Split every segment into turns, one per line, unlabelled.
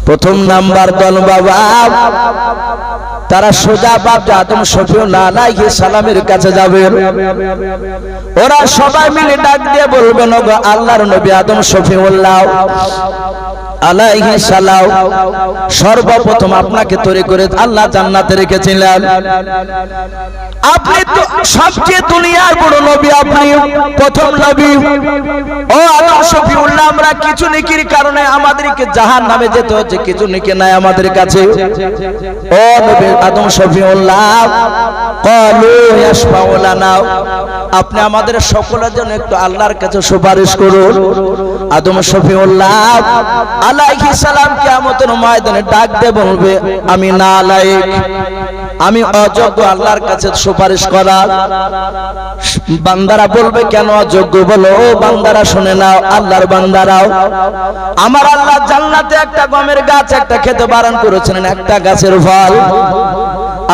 প্রথম নাম্বার দল বাবা, তারা সোজা বাপ আদম শফিউল্লাহ আলাইহিস সালামের কাছে যাবেন। ওরা সবাই মিলে ডাক দিয়ে বলবেন, ওগো আল্লাহর নবী আদম শফিউল্লাহ আলাইহিস সালাম, সর্বপ্রথম আপনাকে তৈরি করে আল্লাহ জান্নাতে রেখেছিলেন। আপনি তো সবচেয়ে দুনিয়ার বড় নবী, আপনি প্রথম নবী। ও আদম শফিউল্লাহ, আমরা কিছু নেকির কারণে আমাদেরকে জাহান্নামে যেতে হচ্ছে, কিছু নেকি নাই আমাদের কাছে। ও নবী আদম শফিউল্লাহ, ক্বালু ইয়াশফাউ লানা, আপনি আমাদের সকলের জন্য একটু আল্লাহর কাছে সুপারিশ করুন। আদম শফিউল্লাহ আলাইহিস সালাম কিয়ামতের ময়দানে ডাক দিয়ে বলবে, আমি নালায়েক, আমি অযোগ্য আল্লাহর কাছে সুপারিশ করার। বান্দারা বলবে, কেন অযোগ্য? বলো, ও বান্দারা শুনে নাও, আল্লাহর বান্দারাও, আমার আল্লাহ জান্নাতে একটা গমের গাছ একটা খেতে বারণ করেছেন, একটা গাছের ফল।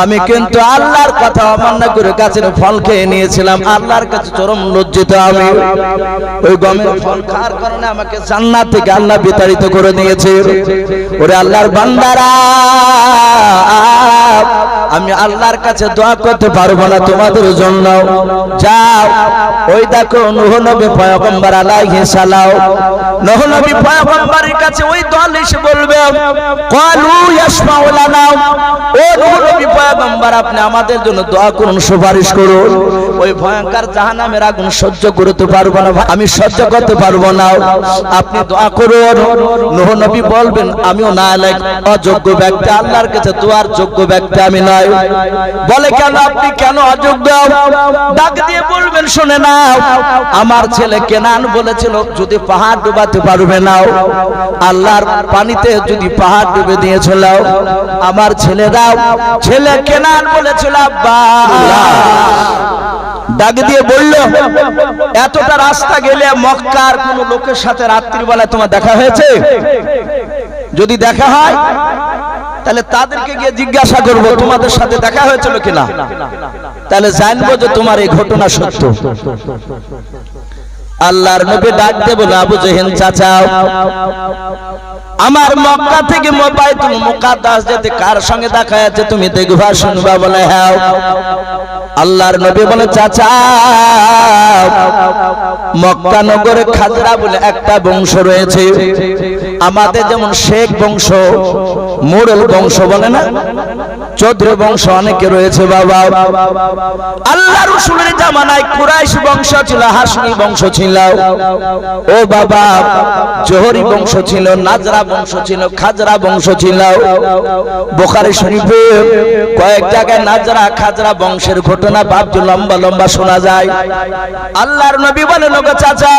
আমি কিন্তু আল্লাহর কথা অমান্য করে গাছের ফল খেয়ে নিয়েছিলাম, আল্লাহর কাছে চরম লজ্জিত আমি। ওই গমের ফল খাওয়ার কারণে আমাকে জান্নাত থেকে আল্লাহ বিতাড়িত করে দিয়েছে। ওরে আল্লাহর বান্দারা, আমি আল্লাহর কাছে দোয়া করতে পারবো না তোমাদের জন্য। যাও, ওই দেখো নূহ নবী পয়গম্বর আলাইহিস সালাম, নূহ নবী পয়গম্বরের কাছে ওই দল এসে বলবে, ক্বালু ইয়াশফাউ লানা, ও নূহ নবী পয়গম্বর, আপনি আমাদের জন্য দোয়া করুন, সুপারিশ করুন। ওই ভয়ঙ্কর জাহান্নামের আগুন সহ্য করতে পারবো না, আমি সহ্য করতে পারবো না, আপনি দোয়া করুন। নূহ নবী বলবেন, আমিও নালায়েক, অযোগ্য ব্যক্তি, আল্লাহর কাছে দোয়ার যোগ্য ব্যক্তি আমি নয়। বলে, কেন? আপনি কেন অযোগ্য? ডাক দিয়ে বলবেন, শুনে নাও, আমার ছেলে কেনান বলেছিল যদি পাহাড় ডুবাতে পারবে না, আল্লাহর পানিতে যদি পাহাড় ডুবে দিয়েছিল, আমার ছেলে কেনান বলেছিল আব্বা। ডাক দিয়ে বলল, এতটা রাস্তা গেলে মক্কার কোন লোকের সাথে রাত্রির বেলায় তোমার দেখা হয়েছে? যদি দেখা হয় তাহলে তাদেরকে গিয়ে জিজ্ঞাসা করব, তোমাদের সাথে দেখা হয়েছিল কিনা, তাহলে জানবো যে তোমার এই ঘটনা সত্য। আল্লাহর নবী ডাক দিয়ে বলে, আবু জেহেল চাচা, আমার মক্কা থেকে বাইতুল মুকাদ্দাস যেতে কার সঙ্গে দেখা হয়েছে তুমি দেখবা শুনবা? বলে, হ্যাঁ। আল্লাহর নবী বলে, চাচা, মক্কা নগরে খাজরা বলে একটা বংশ রয়েছে, আমাদের যেমন শেখ বংশ, মোড়ল বংশ বলে না, চৌধুরী বংশ অনেকে রয়েছে বাবা। আল্লাহ রাসূলের জামানায় কুরাইশ বংশ ছিল, হাশমি বংশ ছিল, ও বাবা, জোহরি বংশ ছিল, নাজরা বংশ ছিল, খাজরা বংশ ছিল। বুখারী শরীফে কয়েক জায়গায় নাজরা খাজরা বংশের ঘটনা বাবজু লম্বা লম্বা শোনা যায়। আল্লাহর নবী বলেন, ওগো চাচা,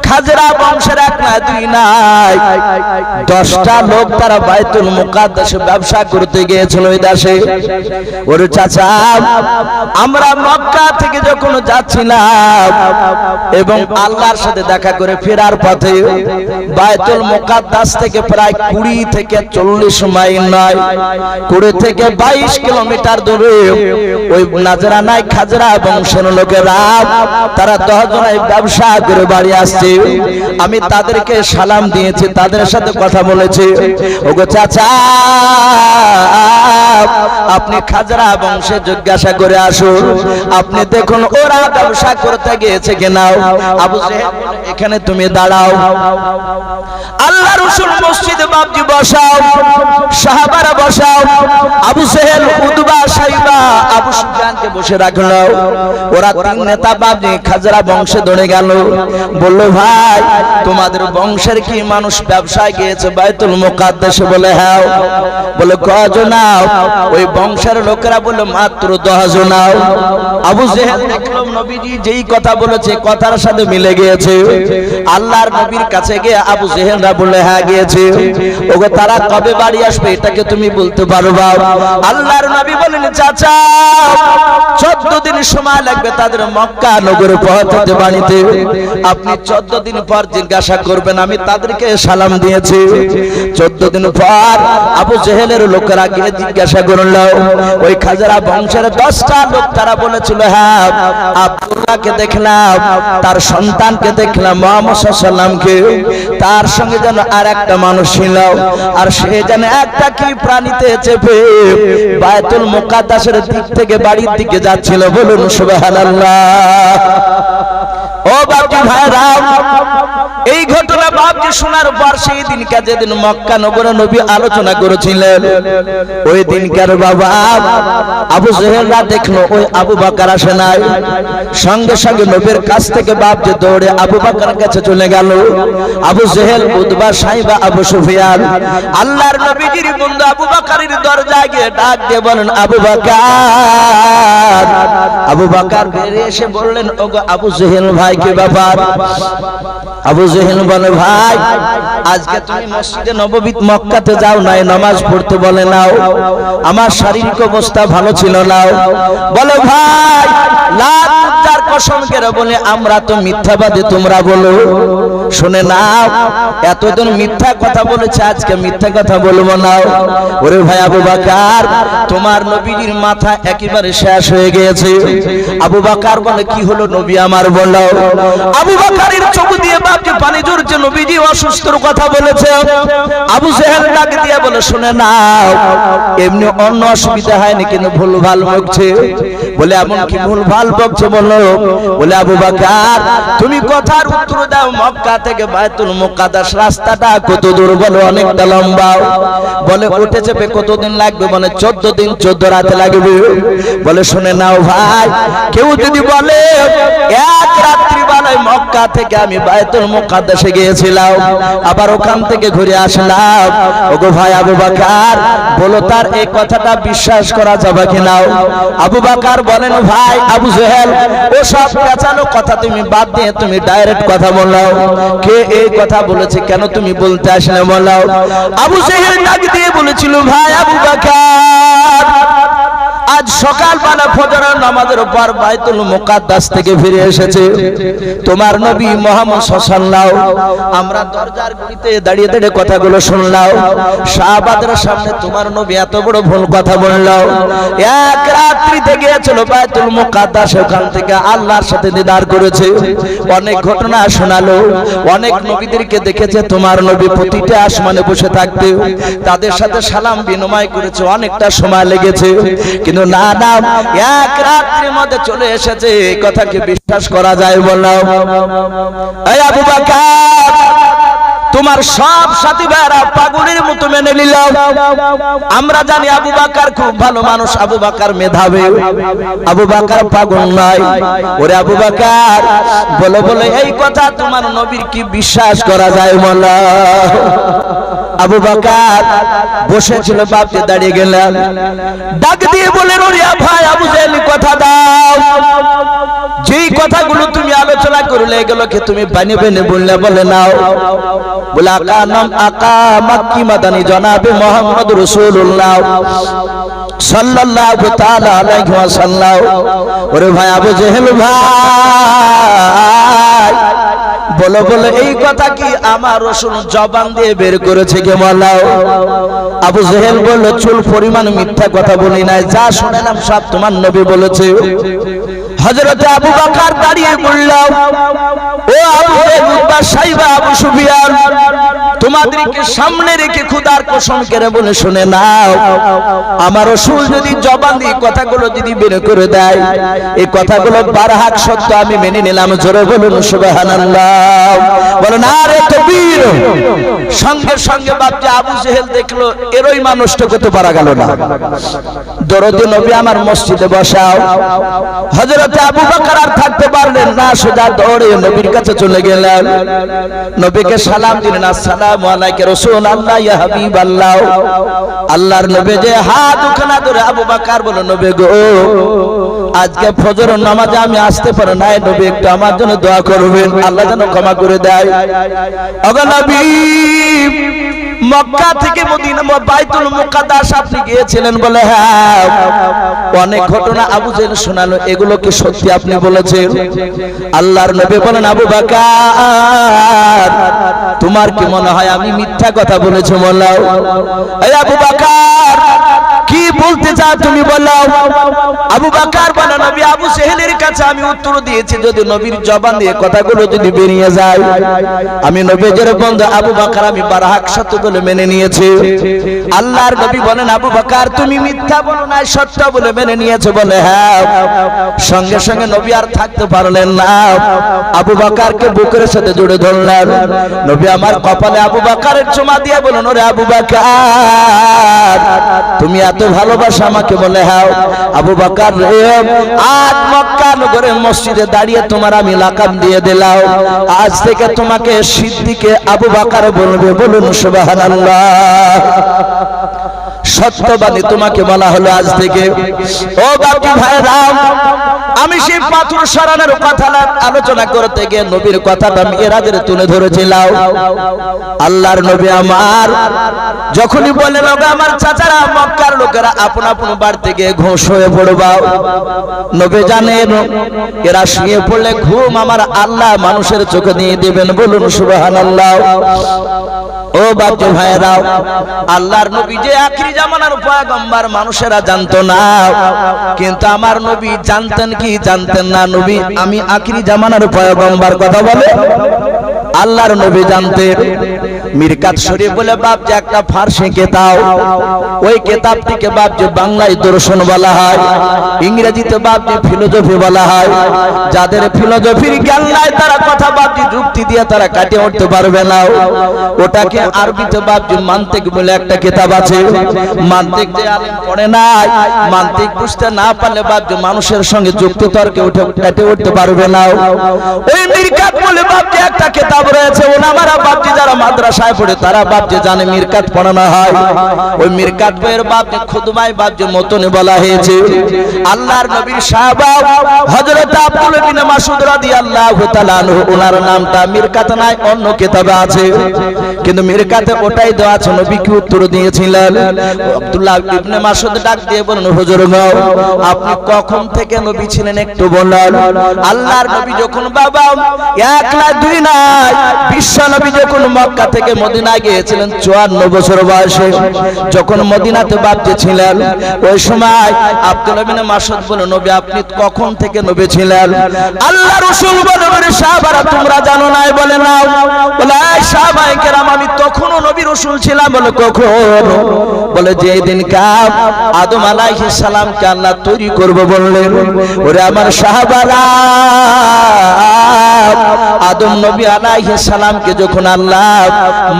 খাজরা বংশের এক না দুই নাই 10টা লোক তারা বাইতুল মুকাদ্দাসে ব্যবসা করতে গিয়েছিল ওই দেশে। ওরে চাচা, আমরা মক্কা থেকে যখন যাচ্ছিলাম এবং আল্লাহর সাথে দেখা করে ফেরার পথে বাইতুল মুকাদ্দাস থেকে প্রায় 20 থেকে 40 মাইল নয়, 20 থেকে 22 কিলোমিটার দূরে ওই নাজরানায় খাজরা বংশের লোকেরা তারা 10 জনের ব্যবসা করে বাড়ি আসছে। আমি তাদেরকে সালাম দিয়েছি, তাদের সাথে কথা বলেছি। ওগো চাচা, আপনি খাজরা বংশে জিজ্ঞাসা করে আসুন, আপনি দেখুন ওরা ব্যবসা করতে গিয়েছে কিনা। আবু জেহেল, এখানে তুমি দাঁড়াও। আল্লাহ রাসূল মসজিদে বাবজি বসাও, সাহাবারা বসাও। আবু জেহেল, উতবা, সাইবা, আবু সুফিয়ানকে বসে রাখলো। ওরা 3 নেতা বাবজি খাজরা বংশে দৌড়ে গেল, বলল, ভাই, তোমাদের বংশের কি মানুষ ব্যবসায় গিয়েছে বাইতুল মুকাদ্দাসে? বলে, হ্যাঁ। বলে, কজন? ওই বংশের লোকেরা বলে, মাত্র 10 জন। আবু জেহেল দেখলো নবীজি যেই কথা বলেছে কথার সাথে মিলে গিয়েছে। আল্লাহর নবীর কাছে গিয়ে আবু জেহেলরা বলে, হ্যাঁ গিয়েছে। ওগো, তারা কবে বাড়ি আসবে এটাকে তুমি বলতে পারবা? আল্লাহর নবী বলেন, চাচা, 14 দিন সময় লাগবে তাদের মক্কা নগরে পৌঁছাতে বাড়িতে। আপনি 14 দিন পর জিজ্ঞাসা করবেন আমি তাদেরকে সালাম দিয়েছি। 14 দিন পর আবু জেহেলের লোকেরা গিয়ে জিজ্ঞাসা করল, ওই খাজরা বংশের 10টা লোক তারা বলেছিল, হ্যাঁ আব্দুল্লাহকে দেখলাম, তার সন্তানকে দেখলাম, মুহাম্মদ সাল্লাল্লাহু আলাইহি ওয়াসাল্লামকে, তার সঙ্গে যেন আর একটা মানুষ ছিল, আর সে যেন একটা কি প্রাণীতে চেপে বায়তুল মুকাদ্দাসের দিক থেকে বাড়ির দিকে যাচ্ছিল। বলুন সুবহানাল্লাহ। ও বাপজি ভাইরা, এই ঘটনা বাপজি শোনার পর সেই দিনকার যেদিন মক্কা নগরে নবী আলোচনা করেছিলেন, ওই দিনকার বাবা আবু জেহেলরা দেখলো ওই আবু বকর আসে নাই। সঙ্গে সঙ্গে নবীর কাছ থেকে বাপজি দৌড়ে আবু বকরের কাছে চলে গেল। আবু জেহেল, উতবা, সাইবা, আবু সুফিয়ান আল্লাহর নবীজির বন্ধু আবু বকরের দরজায় গিয়ে ডাক দিয়ে বলেন, আবু বকর। আবু বকর বেরিয়ে এসে বললেন, ওগো আবু জেহেল ভাই, কি ব্যাপার? আবু জেহেল বলে, ভাই আজকে তুমি মসজিদে নববী মক্কাতে যাও নাই, নামাজ পড়তে বলে নাও, আমার শারীরিক অবস্থা ভালো ছিল না। বলে ভাই লাত যার কসম করে বলে আমরা তো মিথ্যাবাদী, তোমরা বলো। শুনে নাও, এতদিন মিথ্যা কথা বলেছে, আজকে মিথ্যা কথা বলবো না। ওরে ভাই আবু বকর, তোমার নবীর মাথা একেবারে শেষ হয়ে গিয়েছে। আবু বকর বলে, কি হলো নবী আমার, বলো। আবু বকরের চোখ দিয়ে বাপজি পানি ঝরছে, নবীজি অসুস্থর কথা বলেছে। আবু জেহেল ডাক দিয়ে বলে, শুনে নাও, এমনি অন্য অসুবিধা হয়নি, কিন্তু ভুলভাল বকছে। বলে এমন কি ভুলভাল বকছে বলো। বলে আবু বকর, তুমি কথার উত্তর দাও, মক্কা থেকে বায়তুল মুকাদ্দাস রাস্তাটা কত দূর? বলো অনেকটা লম্বা। বলে উঠে চেপে কতদিন লাগবে? বলে 14 দিন 14 রাত লাগবে। বলে শুনে নাও ভাই, কেউ যদি বলে এক রাত্রি বেলায় মক্কা থেকে আমি বায়তুল মুকাদ্দাসে গিয়েছিলাম, আবার ওখান থেকে ঘুরে আসলাম, ওগো ভাই আবু বকর, বলো তার এই কথাটা বিশ্বাস করা যাবে কিনা? আবু বকর বলেন, ভাই আবু জেহেল, ও সব পেঁচানো কথা তুমি বাদ দিয়ে তুমি ডাইরেক্ট কথা বলো, কে এই কথা বলেছে, কেন তুমি বলতে আসলে বলো। আবু জেহেল ডাক দিয়ে বলেছিল, ভাই আবু বকর, আজ সকালবেলা ফজরের নামাজের পর বায়তুল মুকাদ্দাস থেকে ফিরে এসেছে তোমার নবী মুহাম্মদ সাল্লাল্লাহু আলাইহি ওয়াসাল্লাম। আমরা দরজার গুলিতে দাঁড়িয়ে দাঁড়িয়ে কথাগুলো শুনলাম, সাহাবাদের সামনে তোমার নবী এত বড় ভুল কথা বলল। এক রাত্রিতে গিয়েছিল বায়তুল মুকাদ্দাস, ওখান থেকে আল্লাহর সাথে দিদার করেছে। অনেক ঘটনা শোনালো, অনেক নবীদেরকে দেখেছে তোমার নবী প্রতিটা আসমানে বসে থাকতে, তাদের সাথে সালাম বিনিময় করেছে, অনেকটা সময় লেগেছে, কিন্তু না না এক রাত্রির মধ্যে চলে এসেছে। এই কথা কি বিশ্বাস করা যায় বলো? এই আবু বকর, তোমার সব সাথী ভাইরা পাগলের মতো মেনে নিল। আমরা জানি আবু বকর খুব ভালো মানুষ, আবু বকর মেধাবী, আবু বকর পাগল নয়। ওরে আবু বকর, বলো বলো এই কথা তোমার নবীর কি বিশ্বাস করা যায় বলো? আবু বকর বসেছিল, বাপকে দাঁড়িয়ে গেলেন, ডাক দিয়ে বলেন, ওরে ভাই আবু জেহেল, কথা দাও, যেই কথাগুলো তুমি আলোচনা করলে এগুলোকে তুমি বানিয়ে বানিয়ে বললে বলে নাও। বলে আকা নাম আকা মাক্কি মাদানী জনাবে মুহাম্মদ রাসূলুল্লাহ সাল্লাল্লাহু তাআলা আলাইহি ওয়াসাল্লাম। ওরে ভাই আবু জেহেল ভাই, বলো বলো এই কথা কি আমার রাসূল জবান দিয়ে বের করেছে কে বলাও? আবু জেহেল বলল, চুল পরিমাণ মিথ্যা কথা বলি নাই, যা শুনলাম সব তোমার নবী বলেছে। হযরত আবু বকর দাঁড়িয়ে বলল, ও আবু উতবা, সাইবা, আবু সুফিয়ান, তোমাদেরকে সামনে রেখে খোদার কসম করে বলে শুনে নাও, আমার রাসূল যদি জবান দিয়ে কথাগুলো যদি বের করে দেয়, এই কথাগুলো বারহাক সত্য আমি মেনে নিলাম। জোরে বলুন সুবহানাল্লাহ, বলেন আরে তাকবীর। সঙ্গে সঙ্গে বাপজি আবু জেহেল দেখলো এরই মানুষটা করতে পারা গেল না, দরদে নবী আমার মসজিদে বসাও। হযরত আবু বকর আর থাকতে পারলেন না, সোজা দৌড়ে নবীর কাছে চলে গেলেন, নবীকে সালাম দিলেন, আসসালামু আলাইকা রাসূলুল্লাহ ইয়া হাবিবাল্লাহ। আল্লাহর নবী যে হাত উখানা ধরে আবু বকর বলে, নবী গো, আজকে ফজরের নামাজে আমি আসতে পারি নাই, নবী একটু আমার জন্য দোয়া করবেন, আল্লাহ যেন ক্ষমা করে দেয়। ওগো নবী, মক্কা থেকে মদিনা বাইতুল মুকাদ্দাস আপনি গিয়েছিলেন বলে হ্যাঁ। অনেক ঘটনা আবু জেহেল শোনালো, এগুলো কি সত্যি আপনি বলেছেন? আল্লাহর নবী বলেন, আবু বকর তোমার কি মনে হয় আমি মিথ্যা কথা বলেছি? বললাম এই আবু বকর কি বলতে চাও তুমি বলো। আবু বকর বলে, নবী আবু জেহেলের কাছে আমি উত্তর দিয়েছি, যদি নবীর জবান দিয়ে কথাগুলো যদি বেরিয়ে যায়, আমি নবীর বন্ধু আবু বকর আমি বারহাক সত্য বলে মেনে নিয়েছি। আল্লাহর নবী বলেন, আবু বকর তুমি মিথ্যা বলো না, সত্য বলে মেনে নিয়েছো? বলে হ্যাঁ। সঙ্গে সঙ্গে নবী আর থাকতে পারলেন না, আবু বকরকে বুকের সাথে জড়ে ধরলেন। নবী আমার কপালে আবু বকরের চুমা দিয়ে বলেন, ওরে আবু বকর তুমি এত ভালোবাসা আমাকে? বলে হ্যাঁ। আবু বকর আজ মক্কা নগরের মসজিদে দাঁড়িয়ে তোমার আমি লাকাব দিয়ে দিলাম, আজ থেকে তোমাকে সিদ্দিকে আবু বকর বলবে। বলুন সুবহানাল্লাহ। সত্যবাদী তোমাকে বলা হলো আজ থেকে। ও বাকি ভাইরা, আমি সেই পাথর সরানোর কথা আলোচনা করতে গিয়ে নবীর কথাটা মেরাজের তুলে ধরেছিলাম। আল্লাহর নবী আমার যখনই বললেন, আমার চাচারা মক্কার লোকেরা আপন আপন বাড়িতে গিয়ে ঘুষ হয়ে পড়বা, নবী জানেন এরা শুয়ে পড়লে ঘুম আমার আল্লাহ মানুষের চোখে দিয়ে দিবেন। বলুন সুবহানাল্লাহ। ও বাপ ভাইরা, আল্লাহর নবী যে আখিরি জামানার পয়গম্বর মানুষেরা জানতো না, কিন্তু আমার নবী জানতেন কি জানতেন না? নবী আমি আখিরি জামানার পয়গম্বর কথা বলে আল্লাহর নবী জানতেন। মিরকাত শরীফ বলে বাপ যে একটা ফারসি কিতাব, ওই কিতাবটিকে বাপ যে বাংলায় দর্শন বলা হয়, ইংরেজিতে বাপ যে ফিলোসফি বলা হয়। যাদের ফিলোসফির জ্ঞান নাই তারা কথা বাপ যে যুক্তি দিয়ে তারা কাটিয়ে উঠতে পারবে না। ওটাকে আরবিতে বাপ যে মান্তিক বলে একটা কিতাব আছে, মান্তিক যে আলেম পড়ে নাই, মান্তিক বুঝতে না পারলে বাপ যে মানুষের সঙ্গে যুক্তি তর্কে উঠে কাটিয়ে উঠতে পারবে না। ওই মিরকাত বলে বাপ যে একটা কিতাব রয়েছে, ওলামারা বাপ যে যারা মাদ্রাসায় পড়ে তারা বাপ যে জানে মিরকাত পড়ানো হয়। ওই মিরকাত বইয়ের বাপ যে খুতবায় বাপ যে মতনে বলা হয়েছে, আল্লাহর নবীর সাহাবা হযরত আব্দুল্লাহ বিন মাসউদ রাদিয়াল্লাহু তাআলা আনহু, ওনার নামটা মিরকাত নাই, অন্য কিতাবে আছে, কিন্তু মিরকাতে ওটাই দেওয়া আছে। নবী কি উত্তর দিয়েছিলেন? আব্দুল্লাহ ইবনে মাসউদ ডাক দিয়ে বলেন, হুজুর গো আপনি কখন থেকে নবী ছিলেন একটু বলেন। আল্লাহর নবী যখন বাবা এক না দুই নাই, বিশ্ব নবী যখন মক্কা থেকে মদিনা গিয়েছিলেন 54 বছর বয়সে, যখন মদিনাতে বাপজি ছিলেন, ওই সময় আব্দুল্লাহ বিন মাসউদ বলেন, নবী আপনি কখন থেকে নবী ছিলেন? আল্লাহ রাসূল বলেন, সাহাবারা তোমরা জানো না? বলে না। বলে এই সাহাবায়ে কেরাম আমি তখনও নবী রাসূল ছিলাম। বলে কখন? বলে যেই দিন কাব আদম আলাইহিস সালামকে আল্লাহ তৈরি করবে বললেন। ওরে আমার সাহাবারা, আদম নবী আলাইহিস সালামকে যখন আল্লাহ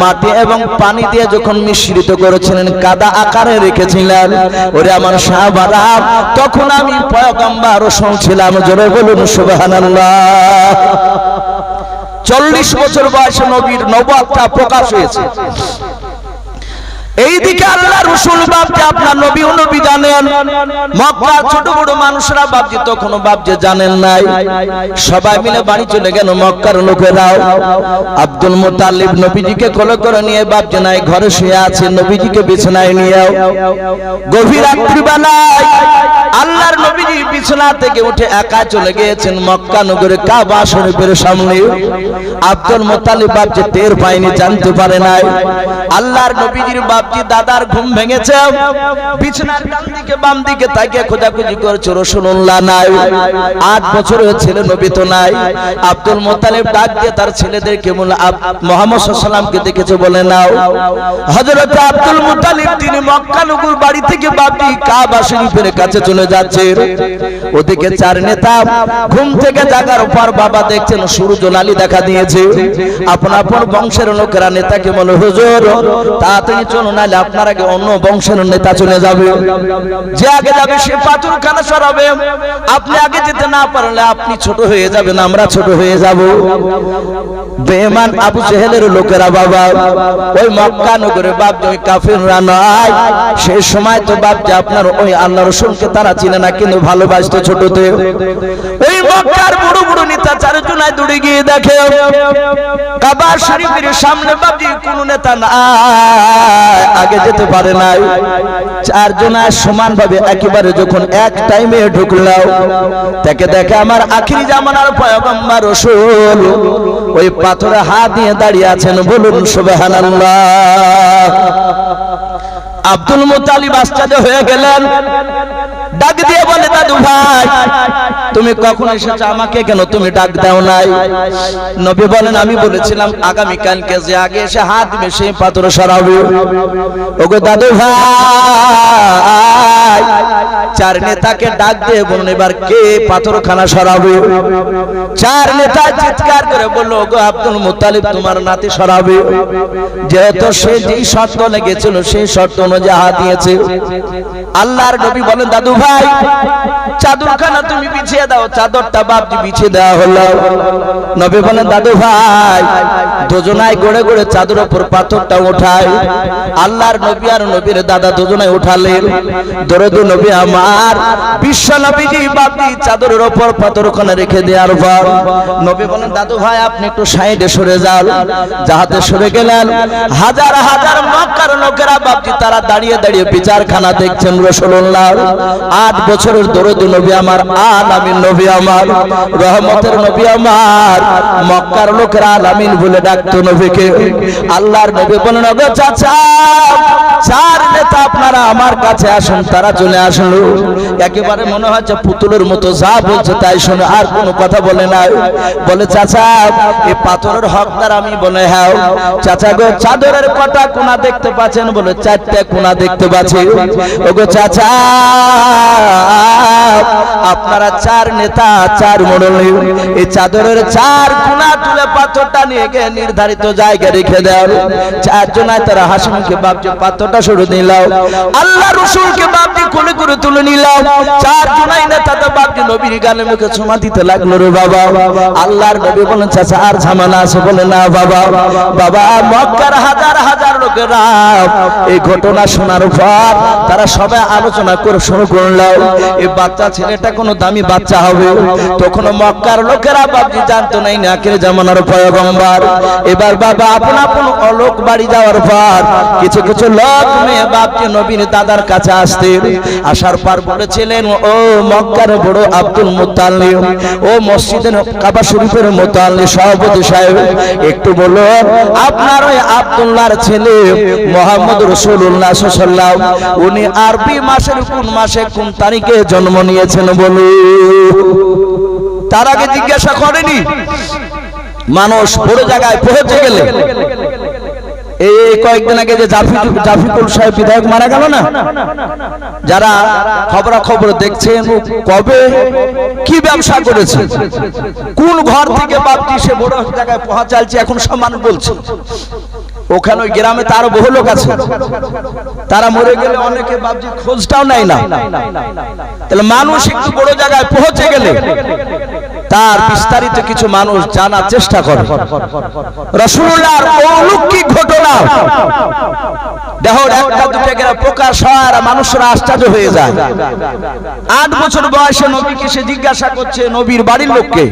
মাটি এবং পানি দিয়ে যখন মিশ্রিত করেছিলেন, কাদা আকারে রেখেছিলেন, ওরে আমার সাহাবারা তখন আমি পয়গম্বর রাসূল ছিলাম। জোরে বলুন সুবহানাল্লাহ। 40 বছর বয়সে নবীর নবুয়তটা প্রকাশ হয়েছে। এইদিকে আল্লাহ রাসূল বাপজি আপনার নবী ও নবী জানেন, মক্কার ছোট বড় মানুষরা বাপজি তখনও বাপজি জানেন নাই। সবাই মিলে বাড়ি চলে গেল মক্কার লোকেরাও। আব্দুল মুত্তালিব নবীজিকে কোলে করে নিয়ে বাপজি নাই ঘরে শুয়ে আছে, নবীজিকে বিছানায় নিয়ে গভীর রাত্রিবেলায় আল্লাহর নবীজি বিছানা থেকে উঠে একা চলে গিয়েছেন মক্কা নগরে কাবা শরীফের সামনে। আব্দুল মুত্তালিব বাপজি টের পায়নি, জানতে পারে নাই। আল্লাহর নবীজির বাপজি দাদার ঘুম ভেঙেছে, বিছানার ডান দিকে বাম দিকে তাকিয়ে খোঁজাখুঁজি করছে, রাসূলুল্লাহ নাই। 8 বছরের ছেলে নবী তো নাই। আব্দুল মুত্তালিব ডাক দিয়ে তার ছেলেদেরকে বলে, মুহাম্মদ সাল্লাল্লাহু আলাইহি ওয়াসাল্লামকে দেখেছে? বলে নাও। হযরত আব্দুল মুত্তালিব তিনি মক্কা নগর বাড়ি থেকে বাপজি কাবা শরীফের কাছে চলে যাচ্ছে। ওদিকে চার নেতা ঘুম থেকে জাগার পর বাবা দেখছেন সূর্য লালি দেখা দিয়েছে। আপন আপন বংশের লোকেরা নেতাকে বলে, হুজুর তাড়াতাড়ি চলুন, নাহলে আপনার আগে অন্য বংশের নেতা চলে যাবে। যে আগে যাবে সে পাথরখানা সরাবে, আপনি আগে যেতে না পারলে আপনি ছোট হয়ে যাবেন, আমরা ছোট হয়ে যাব। বেঈমান আবু জেহেলের লোকেরা বাবা ওই মক্কা নগরে বাপ ওই কাফিররা নয়, সেই সময় তো বাপ যে আপনার ওই আল্লাহ রাসূলকে তারা তারা চিনে না, কিন্তু ভালোবাসতো ছোটতে। ওই মক্কার বড় বড় নেতা চারজনায় দৌড়ে গিয়ে দেখে কাবা শরীফের সামনে বাবজি কোন নেতা না আগে যেতে পারে নাই। চারজনায় সমান ভাবে একেবারে যখন এক টাইমে ঢুকলাও, তাকে দেখে আমার আখিরি জামানার পয়গম্বর রাসূল ওই পাথরে হাত দিয়ে দাঁড়িয়ে আছেন। বলুন সুবহানাল্লাহ। আব্দুল মুত্তালিব আশ্চর্য হয়ে গেলেন, ডাক দিয়ে বলে, দাদু ভাই তুমি কখন এসেছো, আমাকে কেন তুমি ডাক দাও নাই? নবী বলেন, আমি বলেছিলাম আগামী কালকে যে আগে এসে হাত দিবে সেই পাথর সরাবে। ওগো দাদু ভাই, চার নেতাকে ডাক দিয়ে বলুন এবার কে পাথরখানা সরাবে? চার নেতা চিৎকার করে বলল, ওগো আব্দুল মুত্তালিব তোমার নাতি সরাবে। যেহেতু সে যেই শর্ত লেগেছিল সেই শর্ত অনুযায়ী হাত দিয়েছে। আল্লাহর নবী বলেন, দাদু ভাই চাদরখানা তুমি বিছিয়ে দাও। চাদরটা বাপজি বিছিয়ে দেওয়া হলো। নবী বলেন, দাদু ভাই দুজনায় গড়ে গড়ে চাদর উপর পাথরটা উঠায়। আল্লাহর নবী আর নবীর দাদা দুজনায় উঠালেন। দরুদ নবী আমার বিশ্ব নবীজি বাপজি চাদরের উপর পাথরখানা রেখে দেওয়ার পর নবী বলেন, দাদু ভাই আপনি একটু সাইডে সরে যান। যাহাতে সরে গেলেন, হাজার হাজার মক্কার লোকেরা বাপজি তারা দাঁড়িয়ে দাঁড়িয়ে বিচারখানা দেখছেন। রাসূলুল্লাহ 8 বছরের দরুদ নবী আমার, আলামিন নবী আমার, রহমতের নবী আমার, মক্কার লোকেরা আলামিন বলে ডাকতো নবীকে। আল্লাহর নবী বলেন, ওগো চাচা চার নেতা আপনারা আমার কাছে আসুন। তারা চলে আসলো। একেবারে মনে হচ্ছে পুতুলের মতো যা বলছে তাই শুনে, আর কোনো কথা বলে না। বলে, চাচা এই পাথরের হকদার আমি। বলে, হ্যাঁ। চাচা গো চাদরের কটা কোনা দেখতে পাচ্ছেন? বলে, 4টা কোনা দেখতে পাচ্ছি। ওগো চাচা আপনারা চার নেতা চার মণ্ডলী, এই চাদরের 4 কোনা তুলে পাথরটা নিয়ে গিয়ে নির্ধারিত জায়গায় রেখে দাও। চারজনায় তারা হাসি মুখে বাপজি পাথরটা সরে নিলাম। আল্লাহ রাসূলকে বাপজি কোলে করে তুলে নিলাম। চারজনাই নেতা তো বাপজি নবীর গালে মুখে চুমা দিতে লাগলো। রে বাবা, আল্লাহর নবী বলেন, চাচা আর ঝামেলা আছে? বলে, না বাবা। বাবা মক্কার হাজার হাজার লোকেরা এই ঘটনা শোনার পর তারা সবাই আলোচনা করে শুরু করলো, এই বাচ্চা ছেলেটা কোনো দামি বাচ্চা হবে। তখন মক্কার লোকেরা বাপজি জানতো না এই আখির জামানার পয়গম্বর। এবার বাবা আপন আপন লোক বাড়ি যাওয়ার পর কিছু কিছু লোক মেয়ে বাপজি নবীর দাদার কাছে আসতেন। আসার পর বলেছিলেন, ও মক্কার বড় আব্দুল মুত্তালিব, ও মসজিদের কাবা শরীফের মুত্তালিব সভাপতি সাহেব, একটু বলো আপনার ওই আব্দুল্লাহর ছেলে মুহাম্মদ রাসূলুল্লাহ সাল্লাল্লাহু আলাইহি ওয়াসাল্লাম উনি আরবি মাসের কোন মাসে কোন তারিখে জন্ম নিয়েছেন বলো। তার আগে জিজ্ঞাসা করেনি। মানুষ বড় জায়গায় পৌঁছে গেলে, এই কয়েকদিন আগে যে জাফিকুল সাহেব বিধায়ক মারা গেল না, যারা খবরাখবর দেখছেন কবে কি ব্যবসা করেছে, কোন ঘর থেকে বাপটি সে বড় জায়গায় পৌঁছালছে, এখন সব মানুষ বলছে। ওখানে ওই গ্রামে তার বহু লোক আছে, তারা মরে গেলে অনেকে বাপজি খোঁজটাও নেয় না। তাহলে মানুষ একটু বড় জায়গায় পৌঁছে গেলে তার বিস্তারিত কিছু মানুষ জানার চেষ্টা করে। রাসূলুল্লাহর অলৌকিক ঘটনা দেখো, একটা দুটো করে প্রকাশ হয় আর মানুষরা আশ্চর্য হয়ে যায়। 8 বছর বয়সে নবীকে সে জিজ্ঞাসা করছে নবীর বাড়ির লোককে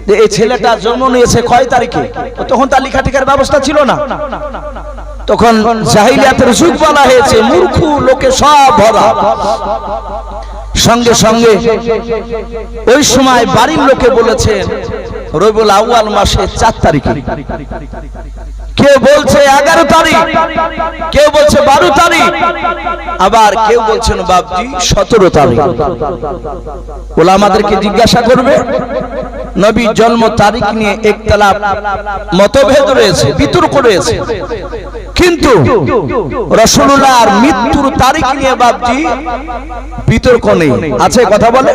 যে এই ছেলেটা জন্ম নিয়েছে কয় তারিখে। তখন তার লেখাটিকার ব্যবস্থা ছিল না, তখন জাহিলিয়াতের যুগ বলা হয়েছে, মূর্খ লোকে সব ভরা। সঙ্গে সঙ্গে ওই সময় বাড়ির লোকে বলেছেন রবিউল আউয়াল মাসে 4 তারিখে, কেউ বলছে 11 তারিখ, কেউ বলছে 12 তারিখ, আবার কেউ বলছেন বাপজি 17 তারিখ। ওলামাদেরকে জিজ্ঞাসা করবে, নবীর জন্ম তারিখ নিয়ে একতলাফ মতভেদ রয়েছে, বিতর্ক রয়েছে, কিন্তু রাসূলুল্লাহর মৃত্যুর তারিখ নিয়ে বাপজি বিতর্ক নেই। আছে কথা বলে,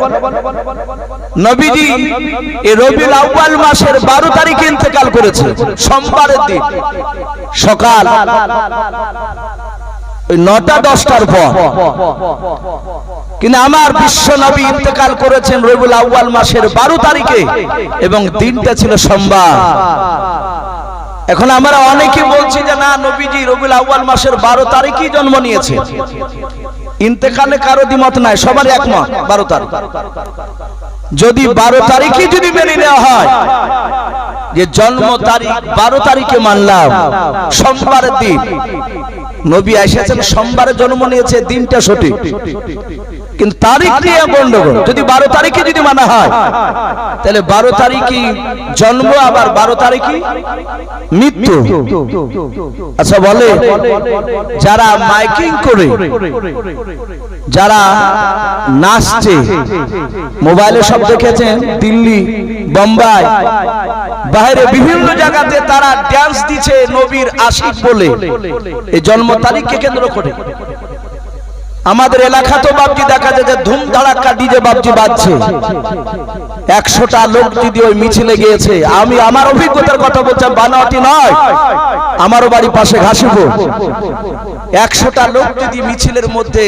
নবীজি এই রবিউল আউয়াল মাসের 12 তারিখে ইন্তেকাল করেছে, সোমবারের দিন সকাল 9টা-10টার পর। কিন্তু আমার বিশ্ব নবী ইন্তেকাল করেছেন রবিউল আউয়াল মাসের 12 তারিখে এবং দিনটা ছিল সোমবার। এখন আমরা অনেকে বলছি যে না, নবীজি রবিউল আউয়াল মাসের 12 তারিখেই জন্ম নিয়েছে। ইন্তেকালে কারো দ্বিমত নাই, সবার একমত 12 তারিখ। যদি 12 তারিখই যদি মেনে নেওয়া হয় যে জন্ম তারিখ 12 তারিখে মানলাম, সোমবারের দিন নবী এসেছেন, সোমবারে জন্ম নিয়েছে, দিনটা সঠিক, কিন্তু তারিখ নিয়ে গন্ডগোল। যদি 12 তারিখে যদি মানা হয় তাহলে 12 তারিখই জন্ম, আবার 12 তারিখই মৃত্যু। আচ্ছা বলে, যারা মাইকিং করে, যারা নাচছে, মোবাইলে সব দেখেছেন, দিল্লি, বোম্বাই, বাইরে বিভিন্ন জায়গাতে তারা ড্যান্স দিচ্ছে নবীর আশিক বলে, এই জন্ম তারিখকে কেন্দ্র করে। আমাদের এলাকা তো বাপজি দেখা যায় যে ধুম ধাড়াক্কা ডিজে বাপজি বাজছে, 100টা লোক যদি ওই মিছিলে গিয়েছে, আমি আমার অভিজ্ঞতার কথা বলছি, বানাওয়াটি নয়, আমারও বাড়ি পাশে ঘাসিপুর, 100টা লোক যদি মিছিলের মধ্যে,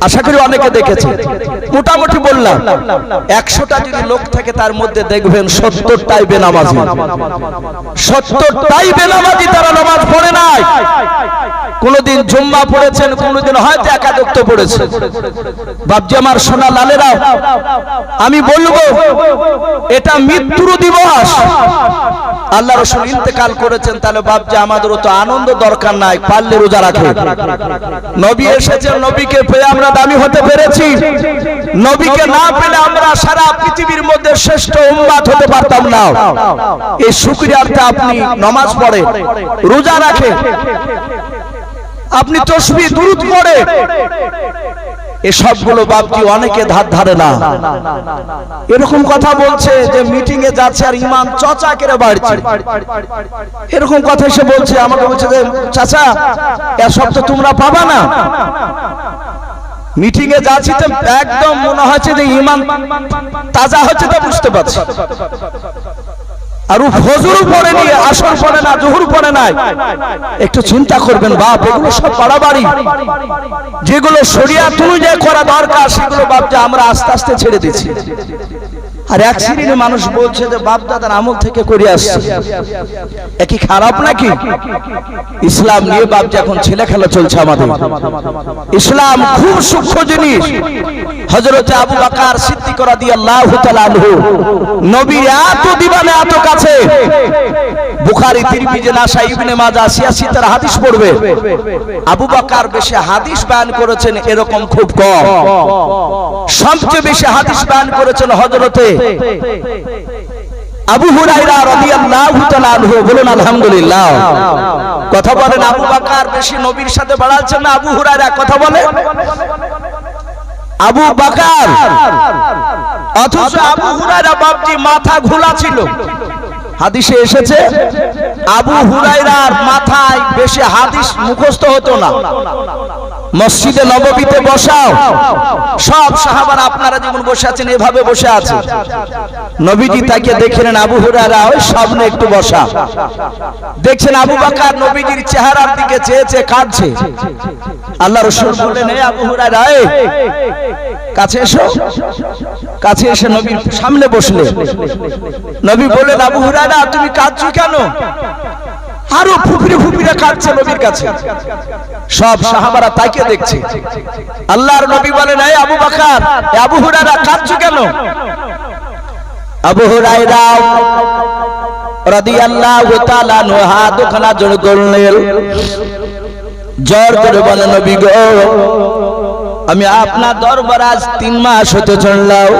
আশা করি অনেকে দেখেছে, মোটামুটি বললাম 100টা যদি লোক থাকে তার মধ্যে দেখবেন 70টাই বেনামাজি, 70টাই বেনামাজি, তারা নামাজ পড়ে নাই, কোনদিন জুম্মা পড়েছেন, কোনদিন হয়তো একাদক্ত পড়েছে। বাপজি আমার সোনা লালেরা, আমি বলবো এটা মৃত্যুর দিবস, আল্লাহ রাসূল ইন্তেকাল করেছেন, তাহলে বাপজি আমাদেরও তো আনন্দ দরকার নাই, পারলে রোজা রাখে। নবী এসেছেন, নবীকে পেয়ে আমরা দামি হতে পেরেছি, নবীকে না পেলে আমরা সারা পৃথিবীর মধ্যে শ্রেষ্ঠ উম্মত হতে পারতাম না। এই শুকরিয়ার্থে আপনি নামাজ পড়ে, রোজা রাখে, আপনি তাসবিহ দুরূদ পড়ে, এসবগুলো বাপজি অনেকে ধার ধারে না। এরকম কথা বলছে যে মিটিং এ যাচ্ছে আর ইমান চচা করে বাড়ছে, এরকম কথা এসে বলছে, আমাকে বলছে যে চাচা এসব তো তোমরা পাবা না। মিটিং এ যাচ্ছি তো একদম মনে হচ্ছে যে ইমান তাজা হচ্ছে, তা বুঝতে পারছি। আর ফজর পড়ে নিয়ে, আসর পড়ে না, জোহর পড়ে নাই, একটু চিন্তা করবেন বাপ, এগুলো সব বাড়াবাড়ি, যেগুলো শরিয়াত অনুযায়ী করা দরকার সেগুলো বাপ আমরা আস্তে আস্তে ছেড়ে দিচ্ছি। আর এক শ্রেণীর মানুষ বলছে যে বাপ দাদার আমল থেকে করে আসছে, একই খারাপ নাকি? ইসলাম নিয়ে বাপ এখন ছেলে খেলা চলছে আমাদের। ইসলাম খুব সূক্ষ্ম জিনিস। হযরত আবু বকর সিদ্দিক রাদিয়াল্লাহু তাআলা আনহু নবীর এত দিবানে, এত কাছে, বুখারী, তিরমিজি, নাসাই, ইবনে মাজাহ ৮৬ হাদিস পড়বে, আবু বকর বেশি হাদিস বয়ান করেছেন এরকম খুব কম। সবচেয়ে বেশি হাদিস বয়ান করেছেন হযরতে আবু হুরায়রা রাদিয়াল্লাহু তাআলা আনহু। বলুন আলহামদুলিল্লাহ। কথা বলেন, আবু বকর বেশি নবীর সাথে বাড়াচ্ছেন না আবু হুরায়রা? কথা বলে আবু বকর, অথচ আবু হুরায়রা বাপজি মাথা ঘোলা ছিল। হাদিসে এসেছে আবু হুরায়রার মাথায় বেশি হাদিস মুখস্থ হতো না। মসজিদে নববীতে বসাও, সব সাহাবারা আপনারা যেমন বসে আছেন এভাবে বসে আছে, নবীজি তাকে দেখলেন আবু হুরায়রা ওই সামনে একটু বসা, দেখছেন আবু বকর নবীজির চেহারার দিকে চেয়ে চেয়ে কাঁদছে। আল্লাহ রাসূল বললেন, এই আবু হুরায়রা, এই কাছে এসো। কাছে এসে নবীর সামনে বসলেন। নবী বললেন, আবু হুরায়রা তুমি কাঁদছো কেন? আরো ফুপিরে ফুপিরে কাঁদছে নবীর কাছে। সব সাহাবারা তাকে দেখছে। আল্লাহর নবী বলেন, এই আবু বকর, এই আবু হুরায়রা কাঁদছো কেন? আবু হুরায়রা রাদিয়াল্লাহু তাআলা আনহু হাতখানা জোড় করলেন, জোর করে বলেন, নবী গো, আমি আপনার দরবার আজ 3 মাস হতে চললাম।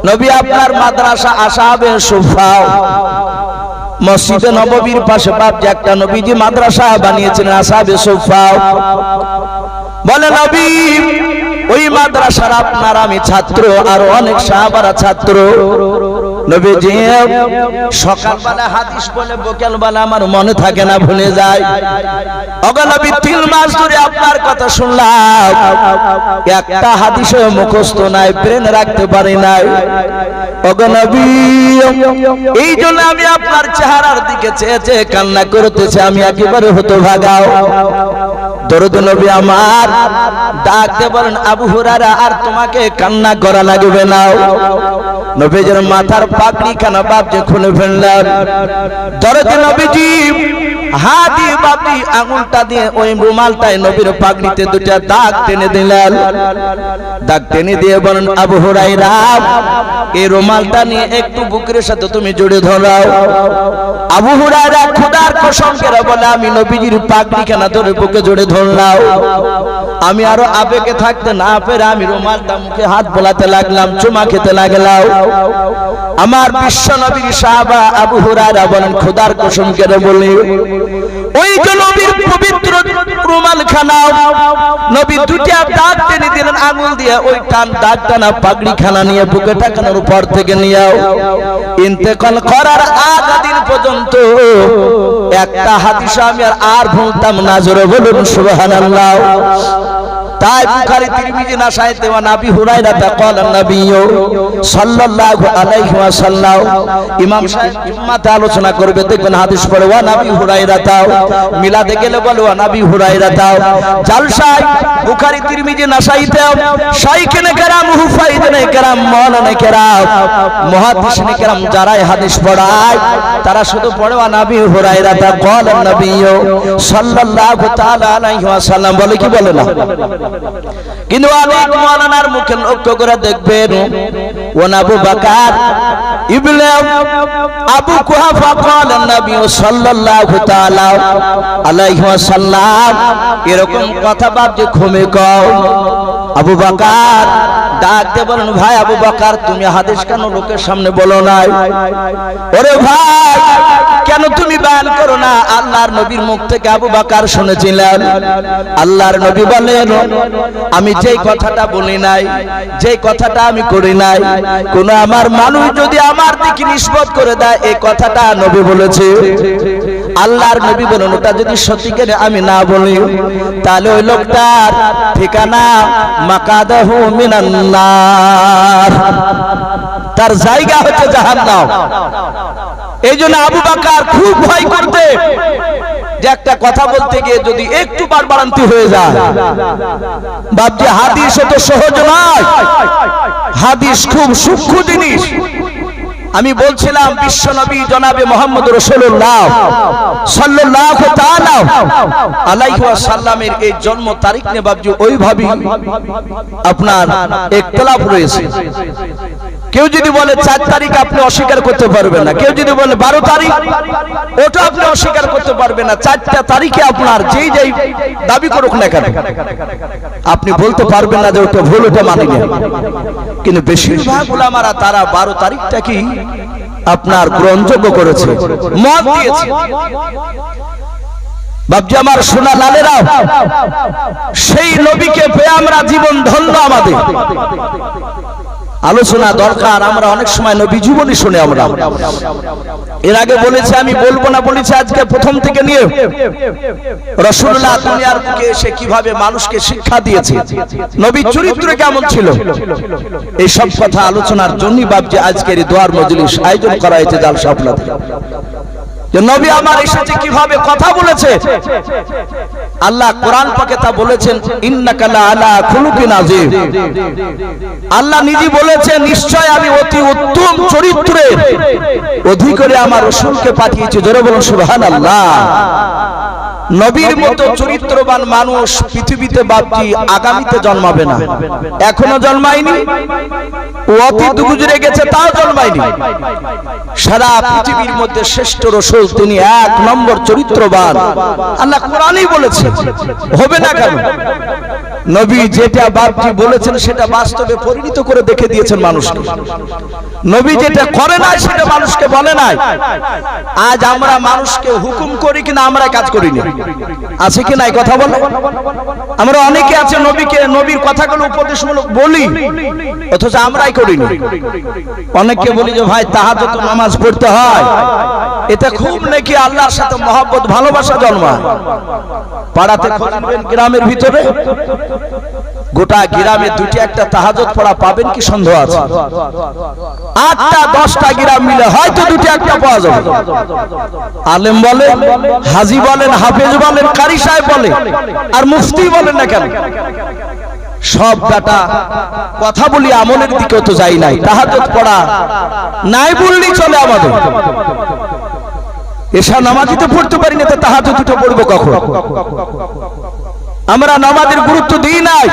নবী আপনার মাদ্রাসা আসহাবে সুফা মসজিদে নববীর পাশে বাপ যে একটা নবীজি মাদ্রাসা বানিয়েছেন আসহাবে সুফা। বলে নবী ওই মাদ্রাসার আপনার আমি ছাত্র, আর অনেক সাহাবারা ছাত্র। নবীজি সকালবেলা হাদিস বলে, বিকেলবেলা আমার মনে থাকে না, ভুলে যায়। ওগো নবী 3 মাস ধরে আপনার কথা শুনলাম, একটা হাদিসও মুখস্থ নাই, ব্রেনে রাখতে পারি নাই। ওগো নবী এই জন্য আমি আপনার চেহারার দিকে চেয়ে চেয়ে কান্না করতেছি, আমি একেবারে হতভাগাও। দরুদ নবী আমার ডাকতে বলেন, আবু হুরায়রা আর তোমাকে কান্না করা লাগবে না। নবীজির মাথার পাগড়ি খানা বাপজি খুলে ফেললেন। দরজে নবীজি হাত দিয়ে বাপজি আঙুলটা দিয়ে ওই রুমালটায় নবীর পাগড়িতে দুটা দাগ টেনে দিলেন। দাগ টেনে দিয়ে বলেন, আবু হুরায়রা এই রুমালটা নিয়ে একটু বুকের সাথে তুমি জড়িয়ে ধরাও। আবু হুরায়রা খোদার কসম করে বলে, আমি নবীজির পাগড়ি খানা ধরে বুকে জড়িয়ে ধরলাম। আমি আরো আবেগে থাকতে না পেরে আমি রুমালটা মুখে হাত বোলাতে লাগলাম, চুমা খেতে লাগলাম। আমার বিশ্ব নবীর সাহাবা আবু হুরায়রা বলেন, খোদার কসম করে বলি ওই যে নবীর পবিত্র রুমাল খানা নবী দুটা দাগ টেনে দিলেন আঙুল দিয়ে, ওই টান দাগ টানা পাগড়ি খানা নিয়ে বুকে টাকানোর উপর থেকে নিয়েও ইন্তেকাল করার আগ দিন পর্যন্ত একটা হাদিস আমি আর ভুলতাম না। জোরে বলুন সুবহানাল্লাহ। তাই বুখারী তিরমিজি নাসাই দেওয়া নবী হুরায়রা তাকালেন নবী সাল্লাল্লাহু আলাইহি ওয়াসাল্লাম। ইমাম সাহেব ইম্মাতে আলোচনা করবে, দেখবেন হাদিস পড়ে ওয়া নবী হুরায়রা তাও, মিলাদে গেলে বলে ওয়া নবী হুরায়রা তাও। জালসায় বুখারী তিরমিজি নাসাইতে শাইখেনে কেরাম হুফাইদনে কেরাম মাওলানা কেরাম মুহাদ্দিসিনে কেরাম যারা হাদিস পড়ায় তারা শুধু পড়ে ওয়া নবী হুরায়রা তাকালেন নবী সাল্লাল্লাহু তাআলা আলাইহি ওয়াসাল্লাম, বলে কি বলে না? কিন্তু অনেক মাওলানার মুখে লক্ষ্য করে দেখবেন ওয়া আবু বকর ইবনে আবু কুহাফা قال নবী সাল্লাল্লাহু তাআলা আলাইহি ওয়াসাল্লাম, এরকম কথা বাপজি ঘুমে কও। আবু বকর ডাক দিয়ে বলেন, ভাই আবু বকর তুমি হাদিস কেন লোকের সামনে বলো নাই? ওরে ভাই কেন তুমি বয়ান করো না? আল্লাহর নবীর মুখ থেকে আবু বকর শুনেছিলেন আল্লাহর নবী বলেন, আমি যেই কথাটা বলি নাই, যেই কথাটা আমি করি নাই, কোন আমার মানুষ যদি আমার দিকে নিসবত করে দেয় এই কথাটা নবী বলেছে। আল্লাহর নবী বলেন, ওটা যদি সত্যিকারে আমি না বলি তাহলে ওই লোকটার ঠিকানা মাকাদাহু মিনান নার, তার জায়গা হচ্ছে জাহান্নাম। এই জন্য আবু বকর খুব ভয় করতে যে একটা কথা বলতে গিয়ে যদি একটু বাড়বাড়ান্তি হয়ে যায়। বাপজি হাদিস তো সহজ নয়, হাদিস খুব সূক্ষ্ম জিনিস। আমি বলছিলাম বিশ্ব নবী জনাবে মুহাম্মদ রাসূলুল্লাহ সাল্লাল্লাহু তাআলা আলাইহি ওয়াসাল্লামের এই জন্ম তারিখ নিয়ে বাপজি ওইভাবে আপনার ইখতিলাফ রয়েছে। কেউ যদি বলে 4 তারিখ আপনি অস্বীকার করতে পারবেন না, কেউ যদি বলে 12 তারিখ ওটা আপনি অস্বীকার করতে পারবেন না। 4টা তারিখে আপনার যেই যেই দাবি করুক না কেন আপনি বলতে পারবেন না যে ওটা ভুল, ওটা মানি না। কিন্তু বেশিরভাগ উলামারা তারা 12 তারিখটা কি আপনার গ্রহণযোগ্য করেছে, মত দিয়েছে। বাপজি আমার সোনা লালেরা, সেই নবীকে পেয়ে আমরা জীবন ধন্য। আমাদের আলোচনা দরকার। আমরা অনেক সময় নবী জীবনী শুনে আমরা এর আগে বলেছি, আমি বলবো না বলেছি, আজকে প্রথম থেকে নিয়ে রাসূলুল্লাহ দুনিয়ার বুকে এসে কিভাবে মানুষকে শিক্ষা দিয়েছে, নবীর চরিত্র কেমন ছিল, এই সব কথা আলোচনার জন্যই বাপজি আজকের এই দোয়ার মজলিস আয়োজন করা হয়েছে জালসা আপনাদের। যে নবী আমার এসেছে কিভাবে কথা বলেছে, আল্লাহ কোরআন পাকে তা বলেছেন, ইন্নাকা লা আলা খুলুকিন আযীম। আল্লাহ নিজে বলেছেন, নিশ্চয় আমি অতি উত্তম চরিত্রের অধিকারী আমার রাসূলকে পাঠিয়েছি। জোরে বলুন সুবহানাল্লাহ। নবীর মতো চরিত্রবান মানুষ পৃথিবীতে বাপজি আগামীতে জন্মাবে না, এখনো জন্মায়নি, অতীত গুজরে গেছে তাও জন্মায়নি। সারা পৃথিবীর মধ্যে শ্রেষ্ঠ রাসূল তিনি 1 নম্বর চরিত্রবান। আল্লাহ কোরআনেই বলেছে, হবে না কেন? নবী যেটা বাপজি বলেছেন সেটা বাস্তবে পরিণত করে দেখে দিয়েছেন মানুষকে। নবী যেটা করে নাই সেটা মানুষকে বলে নাই। আজ আমরা মানুষকে হুকুম করি কিনা আমরা কাজ করি না, আছে কি নাই কথা বলো? আমরা অনেকে আছে নবীকে নবীর কথাগুলো উপদেশমূলক বলি, অথচ আমরাই করি না। অনেককে বলি যে ভাই তাহাজ্জুদ নামাজ পড়তে হয়, এটা খুব নাকি আল্লাহর সাথে মহব্বত ভালোবাসা জন্মায়। পাড়াতে খুঁজবেন গ্রামের ভিতরে, গোটা গ্রামে 2টি একটা তাহাজ্জুদ পড়া পাবেন কি সন্দেহ আছে? 8টা 10টা গ্রাম মিলে হয়তো 2টি একটা পাওয়া যাবে। আলেম বলেন, হাজী বলেন, হাফেজ বলেন, কারি সাহেব বলেন, আর মুফতি বলেন না কেন, সব বেটা কথা বলি আমলের দিকেও তো যাই নাই, তাহাজ্জুদ পড়া নাই বললেই চলে আমাদের। এশা নামাজই তো পড়তে পারি না, তো তাহাজ্জুদ পড়বো কখন? আমরা নামাজের গুরুত্ব দিই নাই,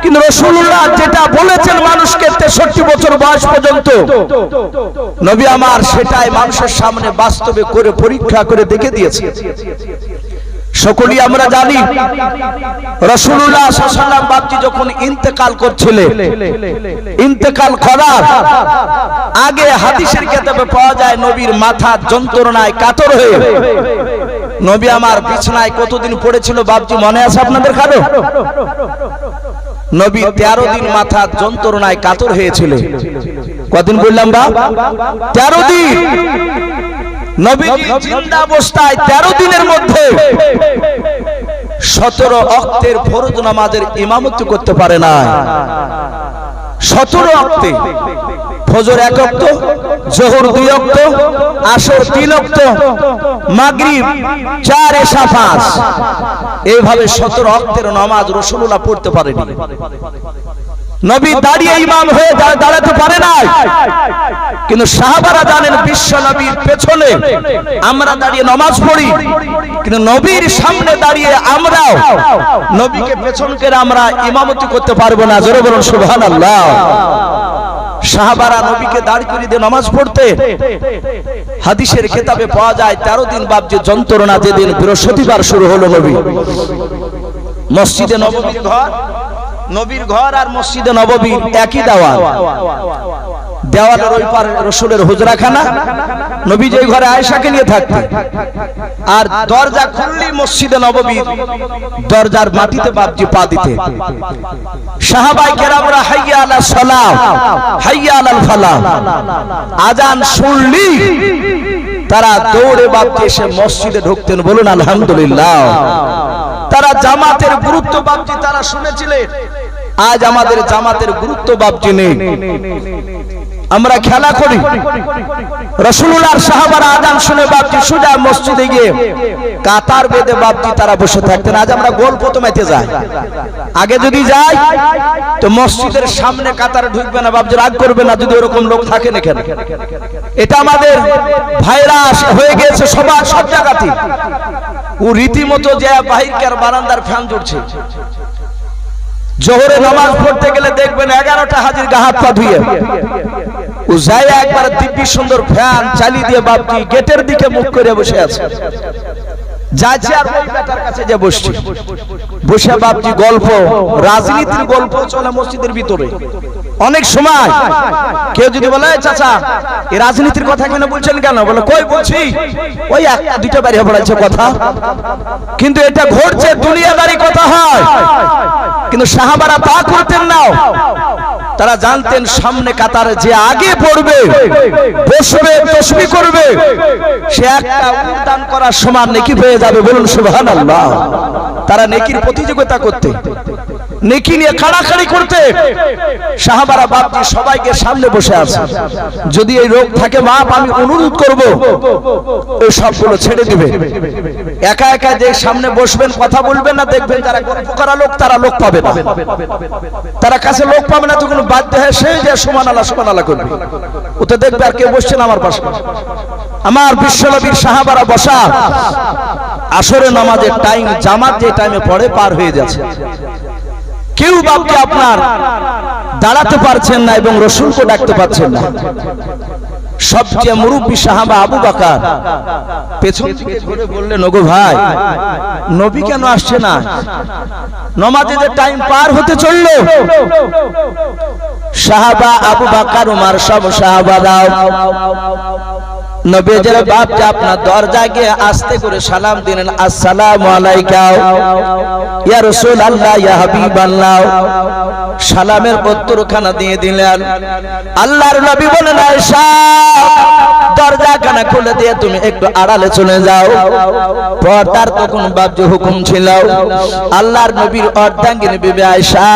কিন্তু রাসূলুল্লাহ যেটা বলেছেন মানুষকে 63 বছর বয়স পর্যন্ত, নবী আমার সেটাই মানুষের সামনে বাস্তবে করে পরীক্ষা করে দেখে দিয়েছে। সকলেই আমরা জানি রাসূলুল্লাহ সাল্লাল্লাহু আলাইহি ওয়াসাল্লাম বাপজি যখন ইন্তেকাল করছিলেন, ইন্তেকাল করার আগে হাদিসের কিতাবে পাওয়া যায় নবীর মাথা যন্ত্রণায় কাতর হয়ে নবী আমার বিছানায় কতদিন পড়েছিল বাপজি মনে আছে আপনাদের? কারো নবী 13 দিন মাথা যন্ত্রণায় কাতর হয়েছিল। কদিন বললাম বাপ? 13 দিন। নবীজি জিন্দা অবস্থায় 13 দিনের মধ্যে 17 ওয়াক্তের ফরজ নামাজের ইমামতি করতে পারে না। 17 ওয়াক্তে, ফজর 1 ওয়াক্ত, যোহর 2 ওয়াক্ত, আসর 3 ওয়াক্ত, মাগরিব 4, এশা 5, এইভাবে 17 ওয়াক্তের নামাজ রাসূলুল্লাহ পড়তে পারেনি। নবী দাঁড়িয়ে ইমাম হয়ে দাঁড়াতে পারে না, কিন্তু সাহাবারা জানেন বিশ্ব নবীর পেছনে আমরা দাঁড়িয়ে নামাজ পড়ি, কিন্তু নবীর সামনে দাঁড়িয়ে আমরাও নবীকে পেছন করে আমরা ইমামতি করতে পারবো না। জোরে বলুন সুবহানাল্লাহ। সাহাবারা নবীকে দাঁড় করিয়ে দিয়ে নামাজ পড়তে, হাদিসের কিতাবে পাওয়া যায় 13 দিন বাপজি যন্ত্রণা। যেদিন বৃহস্পতিবার শুরু হলো, নবী মসজিদে নববীর ঘর, নবীর ঘর আর মসজিদে নববীর একই দেওয়াল, দেওয়ালের ওই পারে রাসূলের হুজরাখানা, নবী যে ঘরে আয়েশাকে নিয়ে থাকতেন, আর দরজা খুললি মসজিদে নববীর দরজার মাটিতে বাপজি পা দিতে। সাহাবায়ে কেরামরা হাইয়া আলাস সালাহ, হাইয়া আলাল ফালাহ আজান শুনলি তারা দৌড়ে বাপজি এসে মসজিদে ঢুকতেন। বলুন আলহামদুলিল্লাহ। তারা জামাতের গুরুত্ব বাপজি তারা শুনেছিলেন। আজ আমাদের জামাতের গুরুত্ব বাপজি নেই, আমরা খেলা করি। রাসূলুল্লাহর সাহাবারা আযান শুনে বাপজি সোজা মসজিদে গিয়ে কাতার বেঁধে বাপজি তারা বসে থাকতেন। আজ আমরা গোল প্রথমেতে যাই, আগে যদি যাই তো মসজিদের সামনে কাতারে ঢুকবে না, বাপজি রাগ করবে না যদি এরকম লোক থাকে না। কেন? এটা আমাদের ভাইরাস হয়ে গেছে সব জায়গাতে। ও রীতিমতো যে বাহিরকার বারান্দার ফ্যান জুড়ছে। জোহরে নামাজ পড়তে গেলে দেখবেন 11টা হাজির গা হাত পা ধুয়ে ও যায় একবার দিব্যি সুন্দর ফ্যান চালিয়ে দিয়ে বাপজি গেটের দিকে মুখ করে বসে আছে। যাচ্ছে আর ওই বেটার কাছে যে বসছে, বসে বাপজি গল্প, রাজনীতির গল্প চলে মসজিদের ভিতরে। অনেক সময় কেউ যদি বলে চাচা এই রাজনীতির কথা কেন বলছেন, কেন বলে কই বলছি, ওই একটা দুইটা বাড়িয়ে পড়াচ্ছে কথা, কিন্তু এটা ঘটছে দুনিয়াদারি কথা হয়। কিন্তু সাহাবারা তা করতেন না, তারা জানতেন সামনে কাতারে যে আগে পড়বে, বসবে, তাসবিহ করবে, সে একটা উদ্যান করার সমান নেকি পেয়ে যাবে। বলুন সুবহানাল্লাহ। তারা নেকির প্রতিযোগিতা করতে, নেকি নিয়ে কাড়াকাড়ি করতে। সাহাবারা বাপজি সবাইকে সামনে বসে আছে, যদি এই রোগ থাকে বাপ আমি অনুরোধ করব এই সবগুলো ছেড়ে দিবে। একা একা যে সামনে বসবেন কথা বলবেন না, দেখবেন যারা গল্প করা লোক তারা লোক পাবে না, তারা কাছে লোক পাবে না, তখন বাধ্য হয়ে সেই যে সুবহানাল্লাহ সুবহানাল্লাহ করবে। ওতে দেখবে আর কেউ বসছেন আমার পাশে। আমার বিশ্বনবীর সাহাবারা বসা, আসরের নামাজের টাইম জামাত যে টাইমে পড়ে পার হয়ে যাচ্ছে। কেউ বাপকে আপনার দাঁড়াতে পারছেন না এবং রাসূলকে ডাকতে পারছেন না। সবচেয়ে মুরব্বী সাহাবা আবু বকর পেছন থেকে ঘুরে বললেন, ওগো ভাই নবী কেন আসছে না? নামাজের টাইম পার হতে চললো। সাহাবা আবু বকর ওমর সব সাহাবারা নবীজির বাপজি আপনার দরজা গিয়ে আস্তে করে সালাম দিলেন, আসসালামু আলাইকা ইয়া রাসূলুল্লাহ ইয়া হাবিবাল্লাহ। সালামের উত্তরখানা দিয়ে দিলেন। আল্লাহর নবী বলেন, আয়েশা দরজাখানা খুলে দিয়ে তুমি একটু আড়ালে চলে যাও। পর্দার তখন বাবজি হুকুম ছিল। আল্লাহর নবীর অর্ধাঙ্গিনী বিবি আয়েশা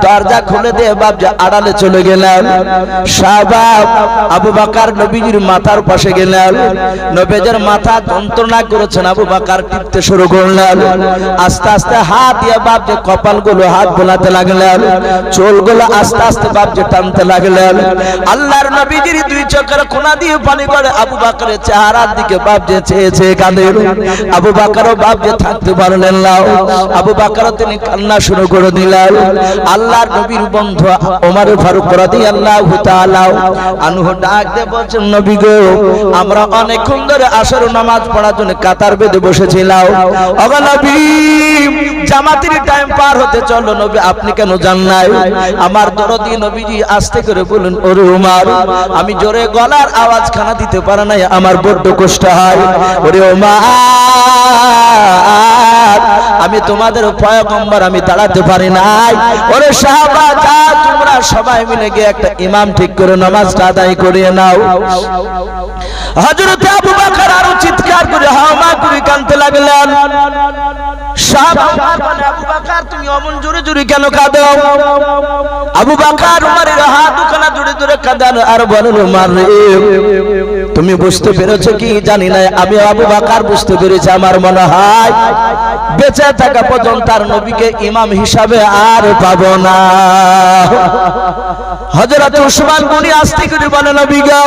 দরজা খুলে দিয়ে বাবজি আড়ালে চলে গেলেন। সাহাবা আবু বকর নবীজির মাথার পাশে গেলেন। নবীজির মাথা যন্ত্রণা করেছেন, আবু বকর টিপতে শুরু করলেন। আস্তে আস্তে হাত দিয়ে বাবজি কপালগুলো হাত বোলাতে লাগলেন, চুলগুলো আস্তে আস্তে বাবজি টানতে লাগলেন। আল্লাহর নবীজির দুই চোখের কোনা দিয়ে পানি পড়ে। আবু বকরের চেহারার দিকে বাবজি চেয়ে চেয়ে কাঁদেন। আবু বকরও বাবজি থাকতে পারলেন না। আবু বকর তিনি কান্না শুরু করে দিলেন। আল্লাহর নবীর বন্ধু ওমর ফারুক রাদিয়াল্লাহু তাআলা আনহু ডাক দিয়ে বলছেন, নবী গো, আমরা অনেকক্ষণ ধরে আসর নামাজ পড়ার জন্য কাতার বেঁধে বসেছিলাম। ওগো নবী, জামাতের টাইম পার হতে চললো, নবী আপনি কেন যান নাই? আমার দরদি নবীজি আস্তে করে বলুন, ওরে ওমর, আমি জোরে গলার আওয়াজ খানা দিতে পারি না, আমার বড্ড কষ্ট হয়। ওরে ওমর, আমি তোমাদের পয়গম্বর, আমি দাঁড়াতে পারি নাই। ওরে সাহাবা, যা তোমরা সবাই মিলে গিয়ে একটা ইমাম ঠিক করে নামাজটা আদায় করিয়ে নাও। হযরত আবু বকর আরো চিৎকার করে হাওমা করে কাঁদতে লাগলেন। সাহাবা বলে, আবু বকর তুমি অমন জোরে জোরে কেন কাঁদো? আবু বকর উমরের হাত দুখানা জোরে জোরে কাঁদেন আর বলেন, উমর রে, তুমি বুঝতে পেরেছো কি জানি না, আমি আবু বকর বুঝতে পেরেছি, আমার মনে হয় বেঁচে থাকা পর্যন্ত তার নবীকে ইমাম হিসাবে আর পাবো না। হযরত উসমান গনি আস্তে করে বলে, নবী গো,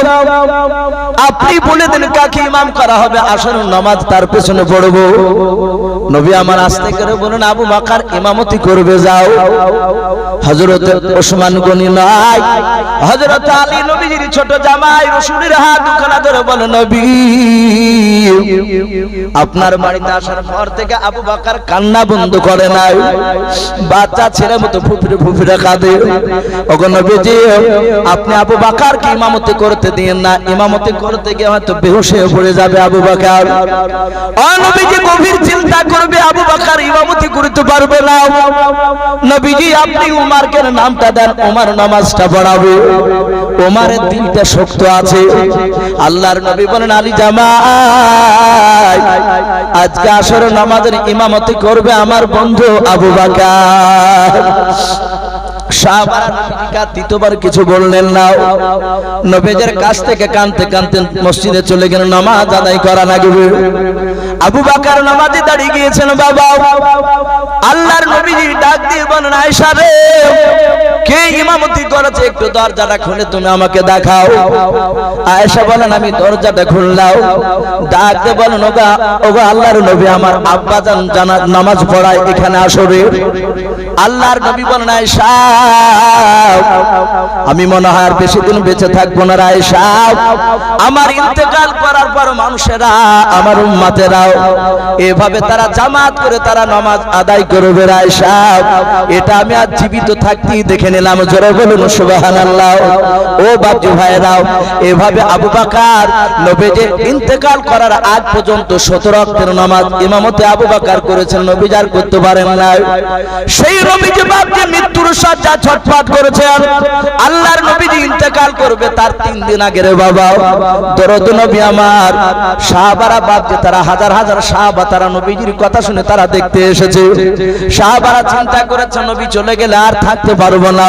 আপনি বলে দিন কাকে ইমাম করা হবে, আসর নামাজ তার পেছনে পড়বো। নবী আমার আস্তে করে বলেন, আবু বকর ইমামতি করবে, যাও। হযরত উসমান গনি নাই, হযরত আলী নবীজির ছোট জামাই রাসূলের হাত দুখানা ধরে বলে, নবী, আপনার বাড়িতে আসার পর থেকে আবু বকর কান্না বন্ধ করে নাই, বাচ্চা ছেলের মতো ফুফরে ফুফরে কাঁদে। ওগো নবীজি, আপনি আবু বকরকে ইমামতি করতে দিন না, ইমামতি করতে গিয়ে হয়তো বেহুশ হয়ে পড়ে যাবে আবু বকর। ও নবীজি গভীর চিন্তা করবে, আবু বকর ইমামতি করতে পারবে না। নবীজি আপনি উমরকে নামটা দেন, উমর নামাজটা পড়াবে। উমরের দিলটা শক্ত আছে। আল্লাহর নবী বলেন, আলী জামাই, আজকে আসর নামাজের ইমামতি করবে আমার বন্ধু আবু বকর। সাহাবারা নবীজিকে দ্বিতীয়বার কিছু বললেন না। নবীজির কাছ থেকে কাঁদতে কাঁদতে মসজিদে চলে গেলেন, নামাজ আদায় করা লাগবে। আবু বকর নামাজে দাঁড়িয়ে গিয়েছেন। বাবা, আল্লাহর নবীজি ডাক দিয়ে বলেন, আয়েশা রে, কে ইমামতি করেছে একটু দরজাটা খুলে তুমি আমাকে দেখাও। আয়েশা বলেন, আমি দরজাটা খুললাম। ডাক দিয়ে বলেন, ওগো আল্লাহর নবী, আমার আব্বা জান নামাজ পড়ায় এখানে আসরে। আল্লাহর নবী বলেন, আয়েশা, আমি মনে হয় আর বেশি দিন বেঁচে থাকবো না। আয়েশা, আমার ইন্তেকাল করার পর মানুষেরা, আমার উম্মতেরা এভাবে তারা জামাত করে তারা নামাজ আদায় করবে। আয়েশা, এটা আমি আজ জীবিত থাকতেই দেখে নিলাম। জোরে বলুন সুবহানাল্লাহ। ও বাপজি ভাইরা, এভাবে আবু বকর নবীজি ইন্তেকাল করার আগ পর্যন্ত 17 ওয়াক্তের নামাজ ইমামতে আবু বকর করেছেন, নবীজি আর করতে পারেন না। সেই নবীজি বাপজি মৃত্যুর শয্যা ছটফট করেছেন। আল্লাহর নবীজি ইন্তেকাল করবে তার 3 দিন আগে রে বাবা, দরদ নবী আমার সাহাবারা বাপজি তারা হাজার হাজার সাহাবা তারা নবীজির কথা শুনে তারা দেখতে এসেছে। সাহাবারা চিন্তা করেছে, নবী চলে গেলে আর থাকতে পারবো না,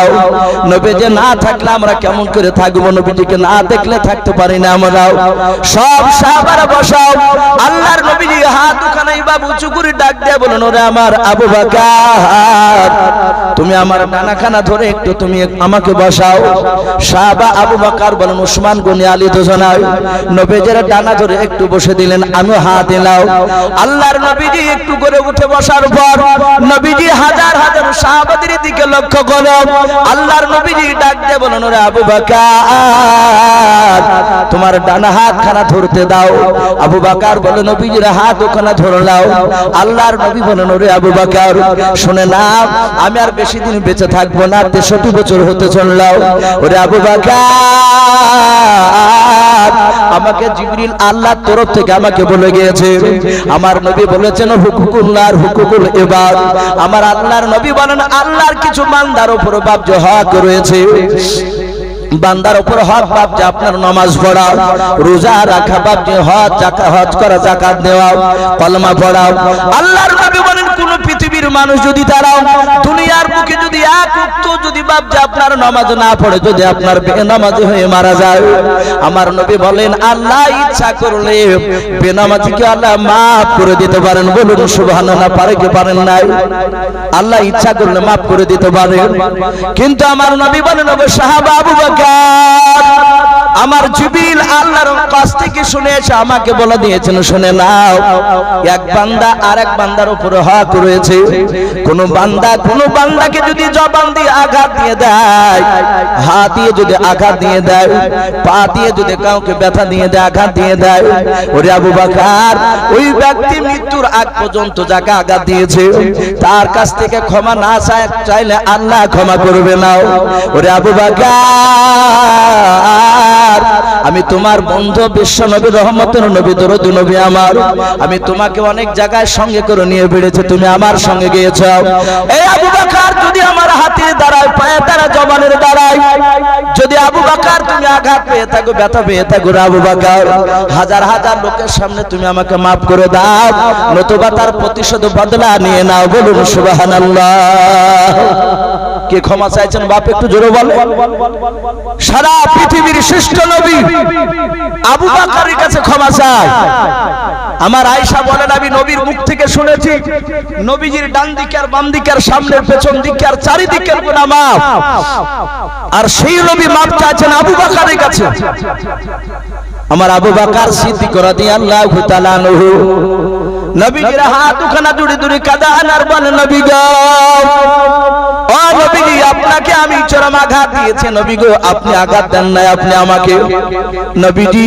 নবীজি না থাকলে আমরা কেমন করে থাকবো, নবীজিকে না দেখলে থাকতে পারি না আমরা। সব সাহাবারা বসাও। আল্লাহর নবীজি হাত দুখানা এইভাবে উঁচু করে ডাক দিয়ে বলেন, ওরে আমার আবু বকর, তুমি আমার ডানাখানা ধরে একটু তুমি আমাকে বসাও। সাহাবা আবু বকর বলেন, উসমান গনি আলী দুজনাই নবীজির ডানা ধরে একটু বসে দিলেন, আমিও হাত দিলাম। আল্লাহর নবীজি একটু করে উঠে বসার পর নবীজি হাজার হাজার সাহাবাদের দিকে লক্ষ্য করে আল্লাহর নবীজি ডাক দিয়ে বলেন, ওরে আবু বকর, তোমার ডানা হাত খানা ধরতে দাও। আবু বকর বলে, নবীজির হাত ওখানে ধরলাও। আল্লাহর নবী বলেন, ওরে আবু বকর, শুনে নাও, আমি আর বেশি দিন বেঁচে থাকবো না, 63 বছর হতে চললাও। ওরে আবু বকর, আমাকে জিবরিল আল্লাহর তরফ থেকে আমাকে বলে গিয়েছে, আমার নবী বলেছেন হুকুকুল্লাহর হুকুকুল ইবাদ। আমার আল্লাহর নবী বলেন, আল্লাহর কিছু বান্দার উপর বাধ্য হক রয়েছে। বান্দার উপর হক বাপ যে আপনার নামাজ পড়াও, রোজা রাখা বাপ যে হজ করা, যাকাত দেওয়া, কলমা পড়াও। আল্লাহর নবী বলেন কোন পৃথিবীর মানুষ যদি তারাও দুনিয়ার বুকে যদি এক ওয়াক্ত যদি বাপ যে আপনার নামাজ না পড়ে, যদি আপনার বেনামাজি হয়ে মারা যায়, আমার নবী বলেন আল্লাহ ইচ্ছা করলে বেনামাজিকে আল্লাহ মাফ করে দিতে পারেন। বলুন সুবহানাল্লাহ, পারে কি পারেন নাই? আল্লাহ ইচ্ছা করলে মাফ করে দিতে পারেন। কিন্তু আমার নবী বলেন ওগো সাহাবা আবু বকর, আমার জিবরিল আল্লাহর কাছ থেকে শুনেছে, আমাকে বলে দিয়েছেন শুনে নাও, এক বান্দা আরেক বান্দার উপরে হক রয়েছে। কোন বান্দাকে যদি জবান দিয়ে আঘাত দিয়ে দেয়, হাত দিয়ে যদি আঘাত দিয়ে দেয়, পা দিয়ে যদি কাউকে ব্যথা দিয়ে দেয়, আঘাত দিয়ে দেয়, ওরে আবু বকর ওই ব্যক্তি মৃত্যুর আগ পর্যন্ত যাকে আঘাত দিয়েছে তার কাছ থেকে ক্ষমা না চাইলে আল্লাহ ক্ষমা করবে না। ওরে আবু বকর, আমি তোমার বন্ধু বিশ্ব নবী, রহমতের নবী, দরুদ নবী আমার, আমি তোমাকে অনেক জায়গায় সঙ্গে করে নিয়ে বেড়েছি, তুমি আমার সঙ্গে গিয়েছো। এই আবু বকর যদি আমার হাতে দাঁড়ায়, পায়ে দাঁড়ায়, জবানের দাঁড়ায়, যদি আবু বকর তুমি আঘাত পেয়ে থাকো, ব্যথা পেয়ে থাকো, আবু বকর হাজার হাজার লোকের সামনে তুমি আমাকে মাফ করে দাও, নতুবা তার প্রতিশোধ বদলা নিয়ে নাও। বলুন সুবহানাল্লাহ। কে ক্ষমা চাইছেন বাপ একটু জোরে বলেন। সারা পৃথিবীর শ্রেষ্ঠ নবী আবু বকরের কাছে ক্ষমা চায়। আমার আয়েশা বলেন আমি নবীর মুখ থেকে শুনেছি, নবীজির ডান দিকে আর বাম দিকে আর সামনের পেছন দিকে আর চারিদিকের গুনাহ মাফ, আর সেই নবী মাফ চাইছেন আবু বকরের কাছে। আমার আবু বকর সিদ্দিক রাদিয়াল্লাহু তাআলা আনহু নবীজির হাত দুখানা জুড়ে জুড়ে কাঁদান আর বলেন নবী গো, ও নবীজি আপনাকে আমি চরম আঘাত দিয়েছি, নবী গো আপনি আঘাত দেন নাই, আপনি আমাকে, নবীজি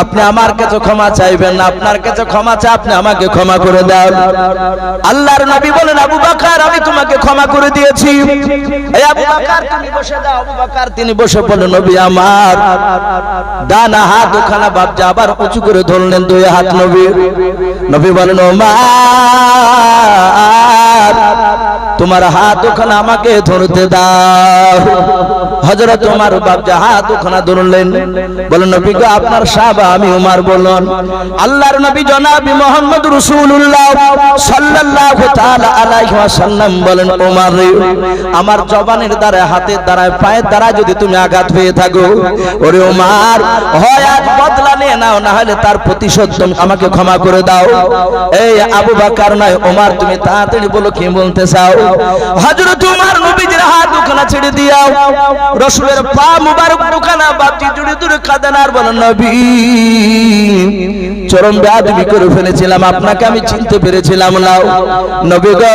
আপনি আমার কাছে ক্ষমা চাইবেন না, আপনার কাছে ক্ষমা চাই, আপনি আমাকে ক্ষমা করে দেন। আল্লাহর নবী বলেন আবু বকর আমি তোমাকে ক্ষমা করে দিয়েছি। এই আবু বকর তুমি বসে দাও। আবু বকর তিনি বসে পড়লেন। নবী আমার ডানা হাত দুখানা বাপ যা আবার উঁচু করে ধরলেন দুই হাত। নবী বলেন ওমর তোমার হাত ওখানে আমাকে ধরতে দাও। হযরত ওমর বাপ যা হাত ওখানে ধরলেন, বলেন নবী গো আপনার সাহাবা আমি ওমর বলুন। আল্লাহর নবী জনাব মুহাম্মদ রাসূলুল্লাহ সাল্লাল্লাহু তাআলা আলাইহি ওয়াসাল্লাম বলেন ওমর রে, আমার জবানের দ্বারা, হাতের দ্বারা, পায়ের দ্বারা যদি তুমি আঘাত পেয়ে থাকো, ওরে ওমর হয় আজ বদলা নিয়ে নাও, না হলে তার প্রতিশোধ আমাকে ক্ষমা করে দাও। এই আবু বকর নয় ওমর, তুমি তাড়াতাড়ি বলো কি বলতে চাও। হযরত ওমর নবীজির হাত দুখানা ছেড়ে দিয়াও, রাসূলের পা মুবারক দুখানা বাপজি জুড়ে জুড়ে কাঁদেন আর বলেন নবী চরম বেয়াদবি করে ফেলেছিলাম, আপনাকে আমি চিনতে পেরেছিলাম না। নবী গো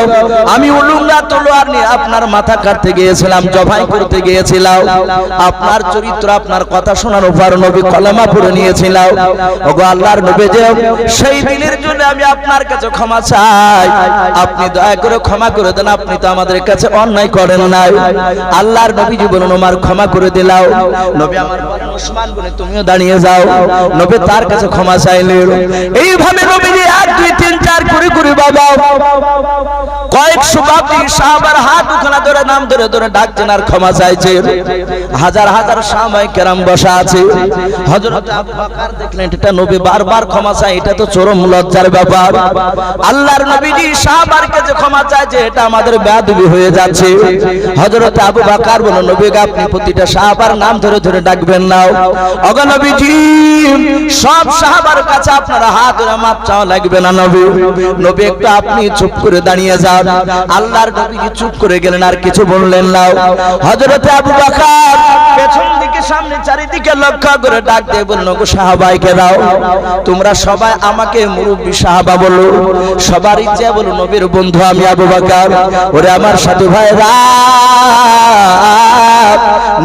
আমি উলুঙ্গা তলোয়ার নিয়ে আপনার মাথা কাটতে গিয়েছিলাম, জবাই করতে গিয়েছিলাম, আপনার চরিত্র আপনার কথা শোনার উপর নবী কলেমা পড়ে নিয়েছিলাম। ওগো আল্লাহর নবী যে সেই দিনের জন্য আমি আপনার কাছে ক্ষমা চাই, আপনি দয়া করে ক্ষমা করে দেন, আপনি তো আমাদের কাছে অন্যায় করেন নাই। আল্লাহর নবীজি বলেন ওমর ক্ষমা করে দিলাও। নবী আমার বলেন ওসমান বলে তুমিও দাঁড়িয়ে যাও। নবী তার কাছে ক্ষমা চাইলেন। এইভাবে নবীজি 1 2 3 4 করে করে বাবা কয়েকশো বাপি সাহাবার হাত দুখানা ধরে নাম ধরে ধরে ডাকছেন আর ক্ষমা চাইছেন। হাজার হাজার সাহাবায়ে কেরাম বসা আছে। হযরত আবু বকর দেখলেন এটা নবী বারবার ক্ষমা চায়, এটা তো চরম লজ্জার ব্যাপার। আল্লাহর নবীজি সাহাবার কাছে ক্ষমা চাইছে, এটা আমাদের বেয়াদবি হয়ে যাচ্ছে। হযরত আবু বকর বলেন নবী আপনি প্রতিটা সাহাবার নাম ধরে ধরে ডাকবেন না। ওগো নবীজি সব সাহাবার কাছে আপনারা হাত ধরে মাপ চাওয়া লাগবে না। নবী নবী একটু আপনি চুপ করে দাঁড়িয়ে যান। আল্লাহর নবীজি চুপ করে গেলেন, আর কিছু বললেন না। হযরত আবু বকর পেছন দিকে সামনে চারিদিকে লক্ষ্য করে ডাক দিয়ে বললেন ওগো সাহাবায়ে দাও, তোমরা সবাই আমাকে মুরব্বি সাহাবা বলো, সবার ইচ্ছা বলো নবীর বন্ধু আমি আবু বকর। ওরে আমার সাথী ভাইরা,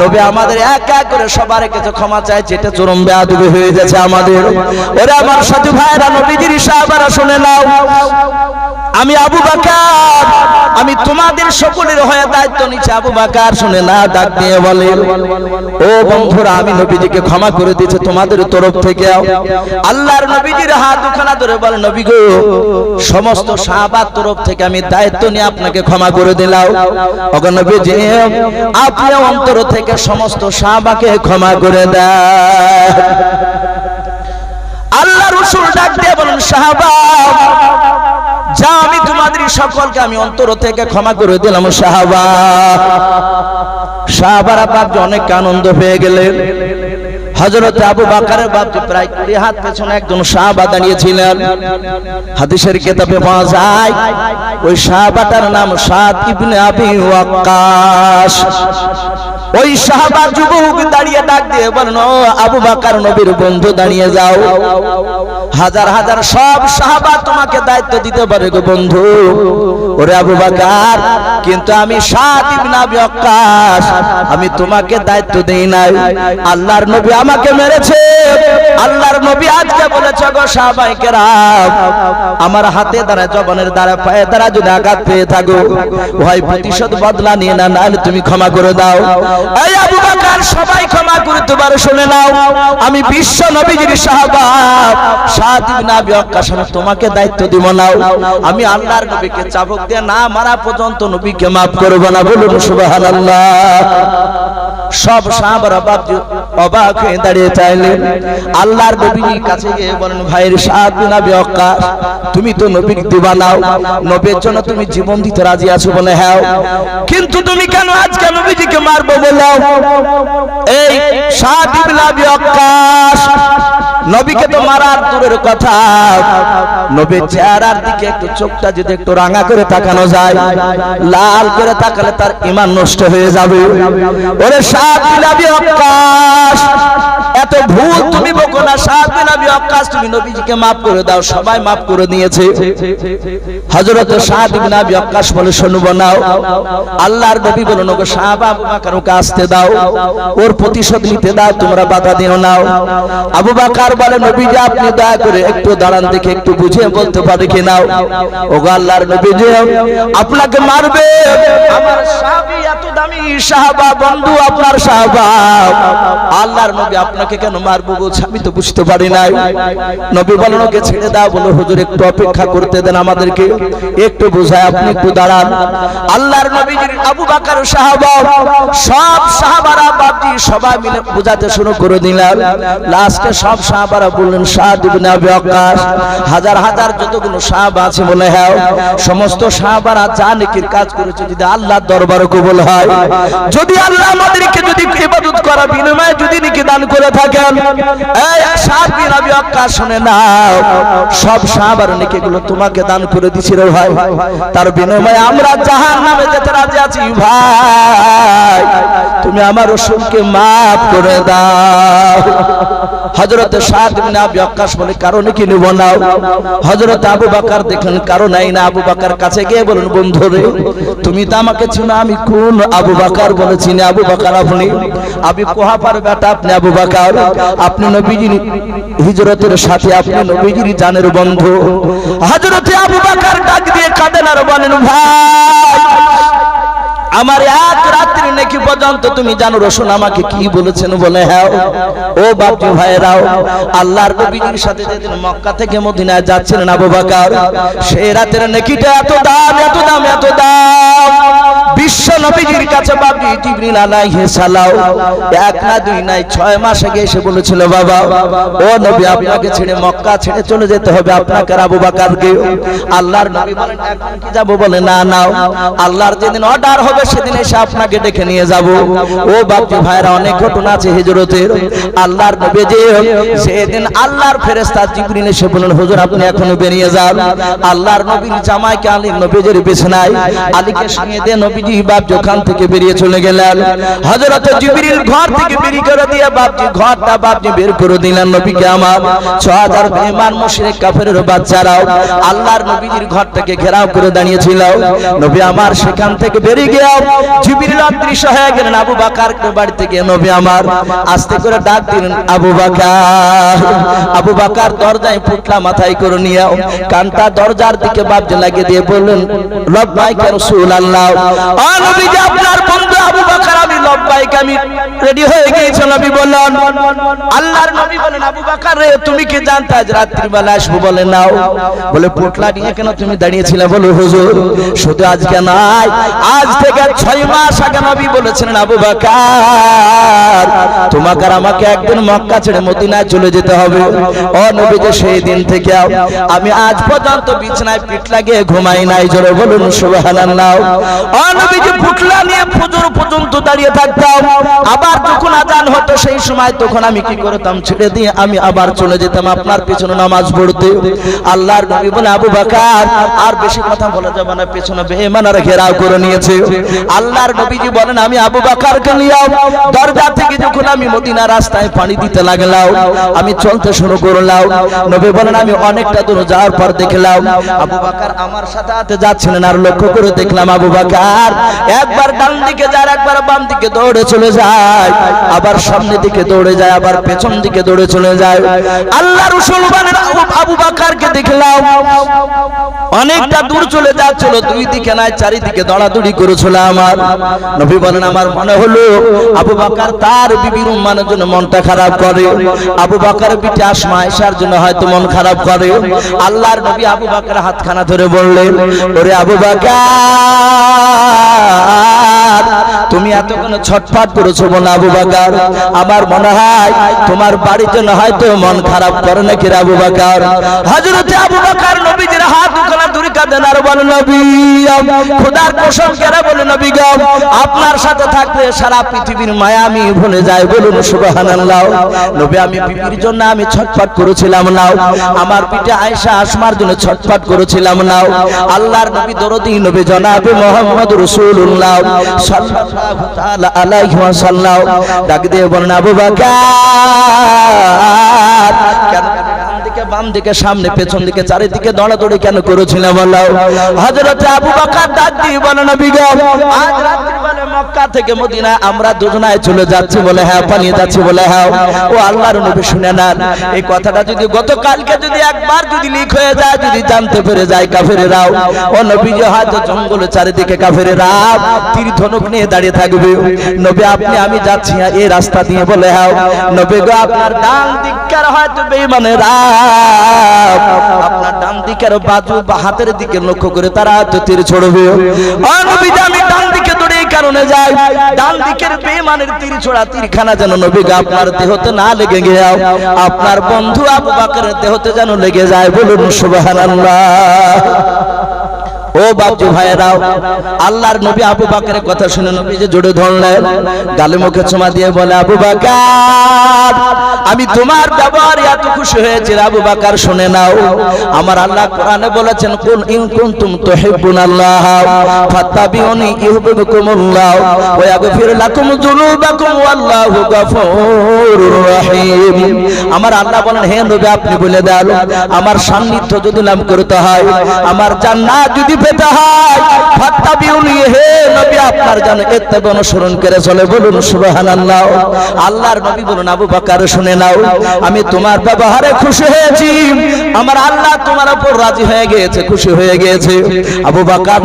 নবী আমাদের এক এক করে সবার কাছে ক্ষমা চাইছে, এটা চরম বেয়াদবি হয়ে যাচ্ছে আমাদের। ওরে আমার সাথী ভাইরা, নবীজির সাহাবারা শুনে নাও। আমি আবু বকর, আমি তোমাদের সকলের হয়ে দায়িত্ব নিচ্ছি। আবু বকর শুনে না, ডাক দিয়ে বলে, ও বন্ধুরা, আমি নবীজিকে ক্ষমা করে দিয়েছি তোমাদের তরফ থেকে। আল্লাহর নবীজির হাত দুখানা ধরে বলে, নবী গো, সমস্ত সাহাবার তরফ থেকে আমি দায়িত্ব নিয়ে আপনাকে ক্ষমা করে দিলাম। ওগো নবীজি, আপনি অন্তর থেকে সমস্ত সাহাবাকে ক্ষমা করে দেন। আল্লাহ রাসূল ডাক দিয়ে বলেন, সাহাবা, যা আমি তোমাদের সকলকে আমি অন্তর থেকে ক্ষমা করে দিলাম। সাহাবারা বাপজি অনেক আনন্দ পেয়ে গেলেন। হযরত আবু বকরের বাপজি প্রায় 20 হাত পেছনে একজন সাহাবা দাঁড়িয়েছিলেন। হাদিসের কিতাবে পাওয়া যায় ওই সাহাবাটার নাম সাদ ইবনে আবি ওয়াক্কাস। ওই সাহাবা যুবক দাঁড়িয়ে ডাক দিয়ে বলেন, ও আবু বকর, নবীর বন্ধু, দাঁড়িয়ে যাও। হাজার হাজার সব সাহাবা তোমাকে দায়িত্ব দিতে পারে গো বন্ধু। ওরে আবু বকর, কিন্তু আমি সাদ ইবনে আবি ওয়াক্কাস, আমি তোমাকে দায়িত্ব দেই নাই। আল্লাহর নবী আমাকে মেরেছে। আল্লাহর নবী আজকে বলেছে, গো সাহাবায়ে কেরাম, আমার হাতে দ্বারা, জবানের দ্বারা, পায়ে দ্বারা যদি আঘাত পেয়ে থাকো, হয় প্রতিশোধ বদলা নিয়ে না, নাহলে তুমি ক্ষমা করে দাও। এই আবু বকর, সবাই ক্ষমা করতে পারো, শুনে নাও, আমি বিশ্ব নবীজির সাহাবা সাদ ইবনে আবি ওয়াক্কাস, আমি তোমাকে দায়িত্ব দিব নাও। আমি আল্লাহর নবীকে চাবুক দিয়ে না মারা পর্যন্ত নবীকে maaf করব না। বলুন সুবহানাল্লাহ। সব সাহাবারা বাপজি অবাক হয়ে দাঁড়িয়ে চাইলেন। আল্লাহর নবীর কাছে গিয়ে বলেন, ভাইয়ের সাদ ইবনে আবি ওয়াক্কাস, তুমি তো নবীর দিওয়ানাও, নবীর জন্য তুমি জীবন দিতে রাজি আছো বলে, হ্যাঁ, কিন্তু তুমি কেন আজকে নবীজিকে মারবো বলো? এই সাদ ইবনে আবি ওয়াক্কাস, নবীকে তো মারার দূরের কথা, নবীর চেহারার দিকে একটু চোখটা যদি একটু রাঙা করে তাকানো যায়, লাল করে তাকালে তার ঈমান নষ্ট হয়ে যাবে। ওরে সাদ ইবনে আবি ওয়াক্কাস, এত ভুল তুমি বকো না। সাদ ইবনে আবি ওয়াক্কাস, তুমি নবীজিকে maaf করে দাও। সবাই maaf করে দিয়েছে। হযরত সাদ ইবনে আবি ওয়াক্কাস বলে, শুনবো নাও। আল্লাহর নবী বলেন, ওগো সাহাবা আবু বকর, ওকে আসতে দাও, ওর প্রতিশোধ নিতে দাও, তোমরা বাধা দিও না। আবু বকর বলে, নবীজি আপনি দয়া করে একটু দাঁড়ান, দেখে একটু বুঝিয়ে বলতে পারে কি নাও। ওগো আল্লাহর নবীজি, আপনাকে মারবে আমার সাহাবী, এত দামি সাহাবা, বন্ধু আপনার সাহাবা, আল্লাহর নবী আপনাকে কেন মারবো বলছে, আমি তো বুঝতে পারি নাই। নবী বলেন, ওকে ছেড়ে দাও। বলো, হুজুর একটু অপেক্ষা করতে দেন আমাদেরকে, একটু বোঝায়, আপনি একটু দাঁড়ান। আল্লাহর নবীজির আবু বকর সাহাবা, সব সাহাবারা বাপজি সবাই মিলে বোঝাতে শুরু করে দিলেন। লাস্টে সব সাহাবারা বললেন, সাদ ইবনে আবি ওয়াক্কাস, হাজার হাজার যতগুলো সাহাবা আছে বলে, হ্যাঁ, সমস্ত সাহাবারা যা নেকির কাজ করেছে যদি আল্লাহর দরবারে কবুল হয়, যদি আল্লাহ আমাদেরকে যদি ইবাদত করার বিনিময়ে যদি নেকি দান করে থাকেন, এই সাদ ইবনে আবি ওয়াক্কাস শুনে নাও, সব সাহাবার নেকিগুলো তোমাকে দান করে দিছি রে ভাই, তার বিনিময়ে আমরা জাহান্নামে যেতে রাজি আছি ভাই, তুমি আমার রাসূলকে maaf করে দাও। হযরত সাদ ইবনে আবি ওয়াক্কাস বলে, কারণ কি নিব না? হযরত আবু বকর দেখলেন কারণ নাই না। আবু বকর কাছে গিয়ে বলেন, বন্ধুরে, তুমি তো আমাকে চিনো, আমি কোন আবু বকর? বলে, চিনি। আবু বকর আপনি? আমি কোহাফার বেটা, আপনি আবু বকর, আপনি নবীজির হিজরতের সাথে, আপনি নবীজির জানের বন্ধু। হযরত আবু বকর ডাক দিয়ে কাঁদেন আর বলেন, ভাই, আমার এক রাত্রি নাকি পর্যন্ত তুমি জানো রাসূল আমাকে কি বলেছেন? বলে, হ্যাঁ। ও বাপজি ভাইরাও, আল্লাহর নবীর সাথে যেদিন মক্কা থেকে মদিনায় যাচ্ছিলেন আবু বকর, সেই রাতের নেকিটা এত দাম, এত দাম, এত দাম। বিশ্ব নবীজির কাছে বাপজি জিবরিল আলাইহিস সালাম এক না দুই নাই 6 মাস আগে এসে বলেছিল, বাবা ও নবী, আপনাকে ছেড়ে মক্কা ছেড়ে চলে যেতে হবে, আপনাকে আবু বকরকে। আল্লাহর নবী বলেন, এখন কি যাব? বলে, না নাও, আল্লাহর যেদিন অর্ডার হবে সেদিন এসে আপনাকে ডেকে নিয়ে যাব। ও বাপজি ভাইরা, অনেক ঘটনা আছে হিজরতের। আল্লাহর নবী যে সেদিন আল্লাহর ফেরেশতা জিবরিল এসে বলেন, হুজুর আপনি এখনো বেরিয়ে যান। আল্লাহর নবীর জামাইকে আলী নবীজির বিছানায় আলীকে শুইয়ে দিয়ে নবীজি বাপ ওখান থেকে বেরিয়ে চলে চলে গেলেন। হযরত জিবরিল ঘর থেকে বের করে দিয়ে বাপজি ঘরটা বাপজি বের করে দিলেন নবীকে আমার। 6000 বেঈমান মুশরিক কাফেরের বাচ্চারাও আল্লাহর নবীজির ঘরটাকে ঘেরাও করে দাঁড়িয়েছিল। নবী আমার সেখান থেকে বেরিয়ে গিয়ে জিবরিল অদৃশ্য হয়ে গেলেন। আবু বকরকে বাড়ি থেকে নবী আমার আস্তে করে ডাক দিলেন, আবু বকর। আবু বকর দরজায় পুতলা মাথায় করে নিয়ে কানটা দরজার দিকে বাপজি লাগিয়ে দিয়ে বললেন, লব্বাইক ইয়া রাসূলুল্লাহ। ও নবীজি আপনার বন্ধু আবু বকর, আমি লব্বাইক, আমি রেডি হয়ে গিয়েছি। নবী বললেন, আল্লাহর নবী বলেন, আবু বকর রে তুমি কি জানতে আজ রাত্রি বেলা আসবো? বলে নাও। বলে পুতলা নিয়ে কেন তুমি দাঁড়িয়েছিলে? বলে হুজুর শুধু আজকে নয়, আজ থেকে 6 মাস আগে নবী বলেছিলেন, আবু বকর তোমাকে আর আমাকে একদিন মক্কা ছেড়ে মদিনায় চলে যেতে হবে। ও নবী যে সেই দিন থেকে আমি আজ পর্যন্ত বিছানায় পিঠ লাগিয়ে ঘুমাই নাই। জোরে বলুন সুবহানাল্লাহ। ও নবী যে পুতলা নিয়ে ফজর পর্যন্ত দাঁড়িয়ে থাকতাম, আবার যখন আজান হতো সেই সময় তখন আমি কি করতাম? ছেড়ে দিয়ে আমি আবার চলে যেতাম আপনার পিছনে নামাজ পড়তে। আল্লাহর নবী বলে, আবু বকর আর বেশি কথা বলা যাবে না, পেছনে বেঈমানরা ঘেরাও করে নিয়েছে। আল্লাহর নবীজি বলেন, আমি আবু বকরকে নিয়ে দরজা থেকে যখন আমি মদিনা রাস্তায় পানি দিতে লাগলাম, আমি চলতে শুরু করলাম। নবী বলেন, আমি অনেকটা দূর যাওয়ার পর দেখলাম আবু বকর আমার সাথে সাথে যাচ্ছিলেন। আর লক্ষ্য করে দেখলাম আবু বকর একবার ডান দিকে যায়, একবার বাম দিকে দৌড়ে চলে যায়, আবার সামনের দিকে দৌড়ে যায়, আবার পেছন দিকে দৌড়ে চলে যায়। আল্লাহর রাসূল বলেন, আবু বকরকে দেখলাম অনেকটা দূর চলে যাচ্ছিল, দুই দিকে নাই চারিদিকে দৌড়াদৌড়ি করেছিল। আমার নবী বলেন, আমার মনে হলো আবু বকর তার বিবির উম্মানের জন্য মনটা খারাপ করে, আবু বকরের বিটি আসমা আয়েশার জন্য হয়তো মন খারাপ করে। আল্লাহর নবী আবু বকরের হাতখানা ধরে বললেন, ওরে আবু বকর তুমি এতক্ষণ ছটফট করেছো বলে আবু বকর আমার মনে হয় তোমার বাড়ির জন্য হয়তো মন খারাপ করে নাকি রে আবু বকর। হযরত আবু বকর নবীজির হাত দুখানা দূরে কাঁদেন আর বলেন, নবী খোদার কসম করে বলে নবী গো আপনার সাথে থাকলে সারা পৃথিবীর মায়া আমি ভুলে যাই। বলুন সুবহানাল্লাহ। নবী আমি বিবির জন্য আমি ছটফট করেছিলাম নাও, আমার পিঠে আয়েশা আসমার জন্য ছটফট করেছিলাম নাও। আল্লাহর নবী দরদি নবী জনাবে মুহাম্মদ রাসূলুল্লাহ সাল্লাল্লাহু তাআলা আলাইহি ওয়াসাল্লাম ডাক দিয়ে বলেন, আবু বকর কেন বাম দিকে সামনে পেছন দিকে চারিদিকে দৌড়াদৌড়ি কেন করেছিল বলো? হযরত আবু বকর ডাক দিয়ে বলেন, নবী গো আজ রাত্রি বেলা মক্কা থেকে মদিনা আমরা দুজনায় চলে যাচ্ছি। বলে হ্যাঁ পালিয়ে যাচ্ছি। বলে হ্যাঁ। ও আল্লাহর নবী শুনে নেন, এই কথাটা যদি গতকালকে যদি একবার যদি লিক হয়ে যায়, যদি জানতে পেরে যায় কাফেরেরাও, ও নবী যে হয়তো জঙ্গলের চারিদিকে কাফেরেরা তীর ধনুক নিয়ে দাঁড়িয়ে থাকবে। নবী আপনি আমি যাচ্ছি এই রাস্তা দিয়ে। বলে হ্যাঁ। নবী গো আপনার ডান দিককার হয়তো বেঈমানেরা আপনার ডান দিকের বাজু বা হাতের দিকে লক্ষ্য করে তারা তো তীর ছড়বে। নবী আমি ডান দিকে দৌড়ে এই কারণে যাই, ডান দিকের বেঈমানের তীর ছোড়া তীরখানা যেন নবী আপনার দেহতে না লেগে গিয়ে আপনার বন্ধু আবু বকরের দেহতে যেন লেগে যায়। বলুন সুবহানাল্লাহ। ও বাপজি ভাইরাও, আল্লাহর নবী আবু বকরের কথা শুনে নবী যে জোরে ধরলেন, গালে মুখে চুমা দিয়ে বলে, আবু বকর আমি তোমার ব্যবহারে এত খুশি হয়েছি। আবু বকর শুনে নাও, আমার আল্লাহ কোরআনে বলেছেন, কুল ইন কুনতুম তুহিব্বুনাল্লাহ ফাত্তাবিউনি ইউহিব্বুকুমুল্লাহ ওয়া ইয়াগফির লাকুম যুনুবাকুম ওয়াল্লাহু গফুরুর রহিম। আমার আল্লাহ বলেন, হে নবী আপনি বলে দেন আমার সান্নিধ্য যদি লাভ করতে হয়, আমার জান্নাত যদি পেতে হয়, ফাত্তাবিউনি হে নবী আপনার জান ইত্তেবা অনুসরণ করে চলে। বলুন সুবহানাল্লাহ। আল্লাহর নবী বলুন, আবু বকর শুনে নাও, আমি তোমার ব্যবহারে খুশি হয়েছি, আমার আল্লাহ তোমার উপর রাজি হয়ে গিয়েছে, খুশি হয়ে গিয়েছে। আবু বকর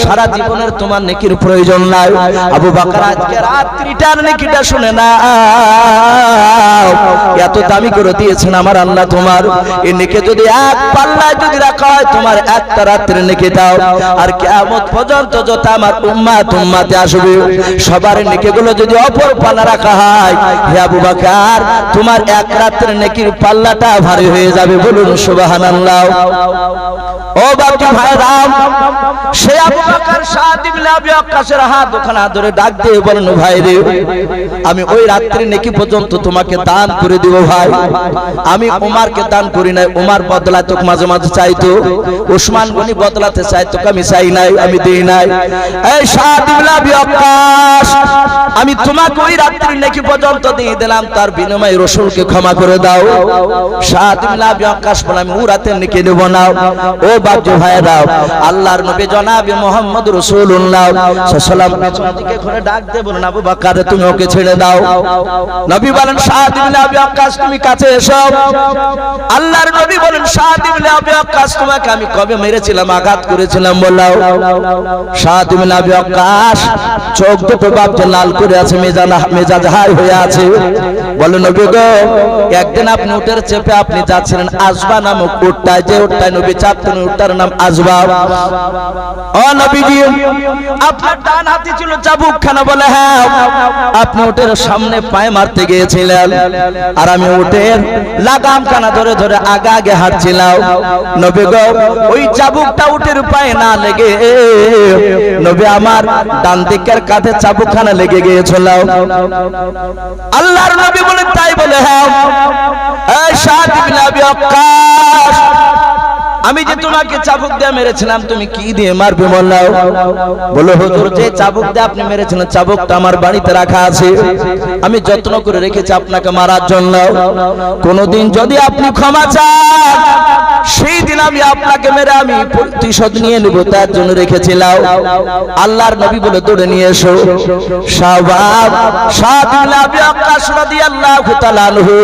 সারা জীবনের তোমার নেকির প্রয়োজন নাই। আবু বকর আজকে রাত্রিটার নেকিটা শুনে না, এত দামি করে দিয়েছেন আমার আল্লাহ তোমার। এই নেকি যদি এক পাল্লায় যদি রাখা হয়, তোমার একটা রাত্রির নেকি দাও, আর কিয়ামত পর্যন্ত যত আমার উম্মত উম্মতে আসবে সবার নেকিগুলো যদি অপর পাল্লা রাখা হয়, হে আবু বকর তোমার এক রাতের নেকির পাল্লাটা ভারী হয়ে যাবে। বলুন সুবহানাল্লাহ। ও ও বাবা ভাইরাম, সে আবু বকর সাদ ইবনে আবি ওয়াক্কাসের হাত ওখানে ধরে ডাক দিয়ে বলেন, ভাই রে, আমি ওই রাত্রি নেকি পর্যন্ত তোমাকে দান করে দিব ভাই। আমি ওমরকে দান করি নাই, ওমর বদলা তোকে মাঝে মাঝে চাইতো, ওসমান গনি বদলাতে চাইতো, আমি চাই নাই, আমি দেই নাই। এই সাদ ইবনে আবি ওয়াক্কাস, আমি তোমাকে ওই রাত্রি নেকি পর্যন্ত দিয়ে দিলাম, তার বিনিময়ে রাসূলকে ক্ষমা করে দাও। সাদ ইবনে আবি ওয়াক্কাস বলে, আমি ও রাতে নেকি নেব না। ও বাপজি ভাইরা, আল্লাহর নবী জনাবে মুহাম্মদ রাসূলুল্লাহ সাল্লাল্লাহু আলাইহি ওয়াসাল্লাম পেছন দিকে ঘুরে ডাক দিয়ে বলেন, আবু বকর তুমি ওকে ছেড়ে দাও। নবী বলেন, সাদ ইবনে আবি ওয়াক্কাস তুমি কাছে এসো। আল্লাহর নবী বলেন, সাদ ইবনে আবি ওয়াক্কাস তোমাকে আমি কবে মেরেছিলাম, আঘাত করেছিলাম বলো। সাদ ইবনে আবি ওয়াক্কাস চোখ দুটো বাপজি লাল করে আছে, মেজাজ হাই হয়ে আছে। বলে, নবী গো, একদিন আপনি উটের চেপে আপনি যাচ্ছিলেন আজবা নামক উটটায়, যে উটটায় নবী চাপতেন উটটার নাম আজবা। ও নবীজি, আপনার ডান হাতে ছিল চাবুকখানা। বলে, হ্যাঁ, আপনি উটের সামনে পায়ে মারতে গিয়েছিলেন, আর আমি উটের লাগামখানা ধরে ধরে আগে আগে হাঁটছিলাম। নবী গো, ওই চাবুকটা উটের পায়ে না লেগে নবী আমার ডান দিকের কাঁধে চাবুকখানা লেগে গিয়েছিল। আল্লাহর নবী বলেন, তাই? বলে, হ্যাঁ। এই সাদ ইবনে আবি ওয়াক্কাস, আমি যে তোমাকে চাবুক দিয়ে মেরেছিলাম, তুমি কি দিয়ে মারবে বললাম? বলো, হুজুর, যে চাবুক দিয়ে আপনি মেরেছিলেন, চাবুকটা আমার বাড়িতে রাখা আছে, আমি যত্ন করে রেখেছি আপনাকে মারার জন্য। কোনদিন যদি আপনি ক্ষমা চান, সেই দিন আমি আপনাকে মেরে আমি প্রতিশোধ নিয়ে নেব, তার জন্য রেখেছিলাম। আল্লাহর নবী বলে, দৌড়ে নিয়ে এসো। শাহবাব সাদ ইবনে আবি ওয়াক্কাস রাদিয়াল্লাহু তাআলা আনহু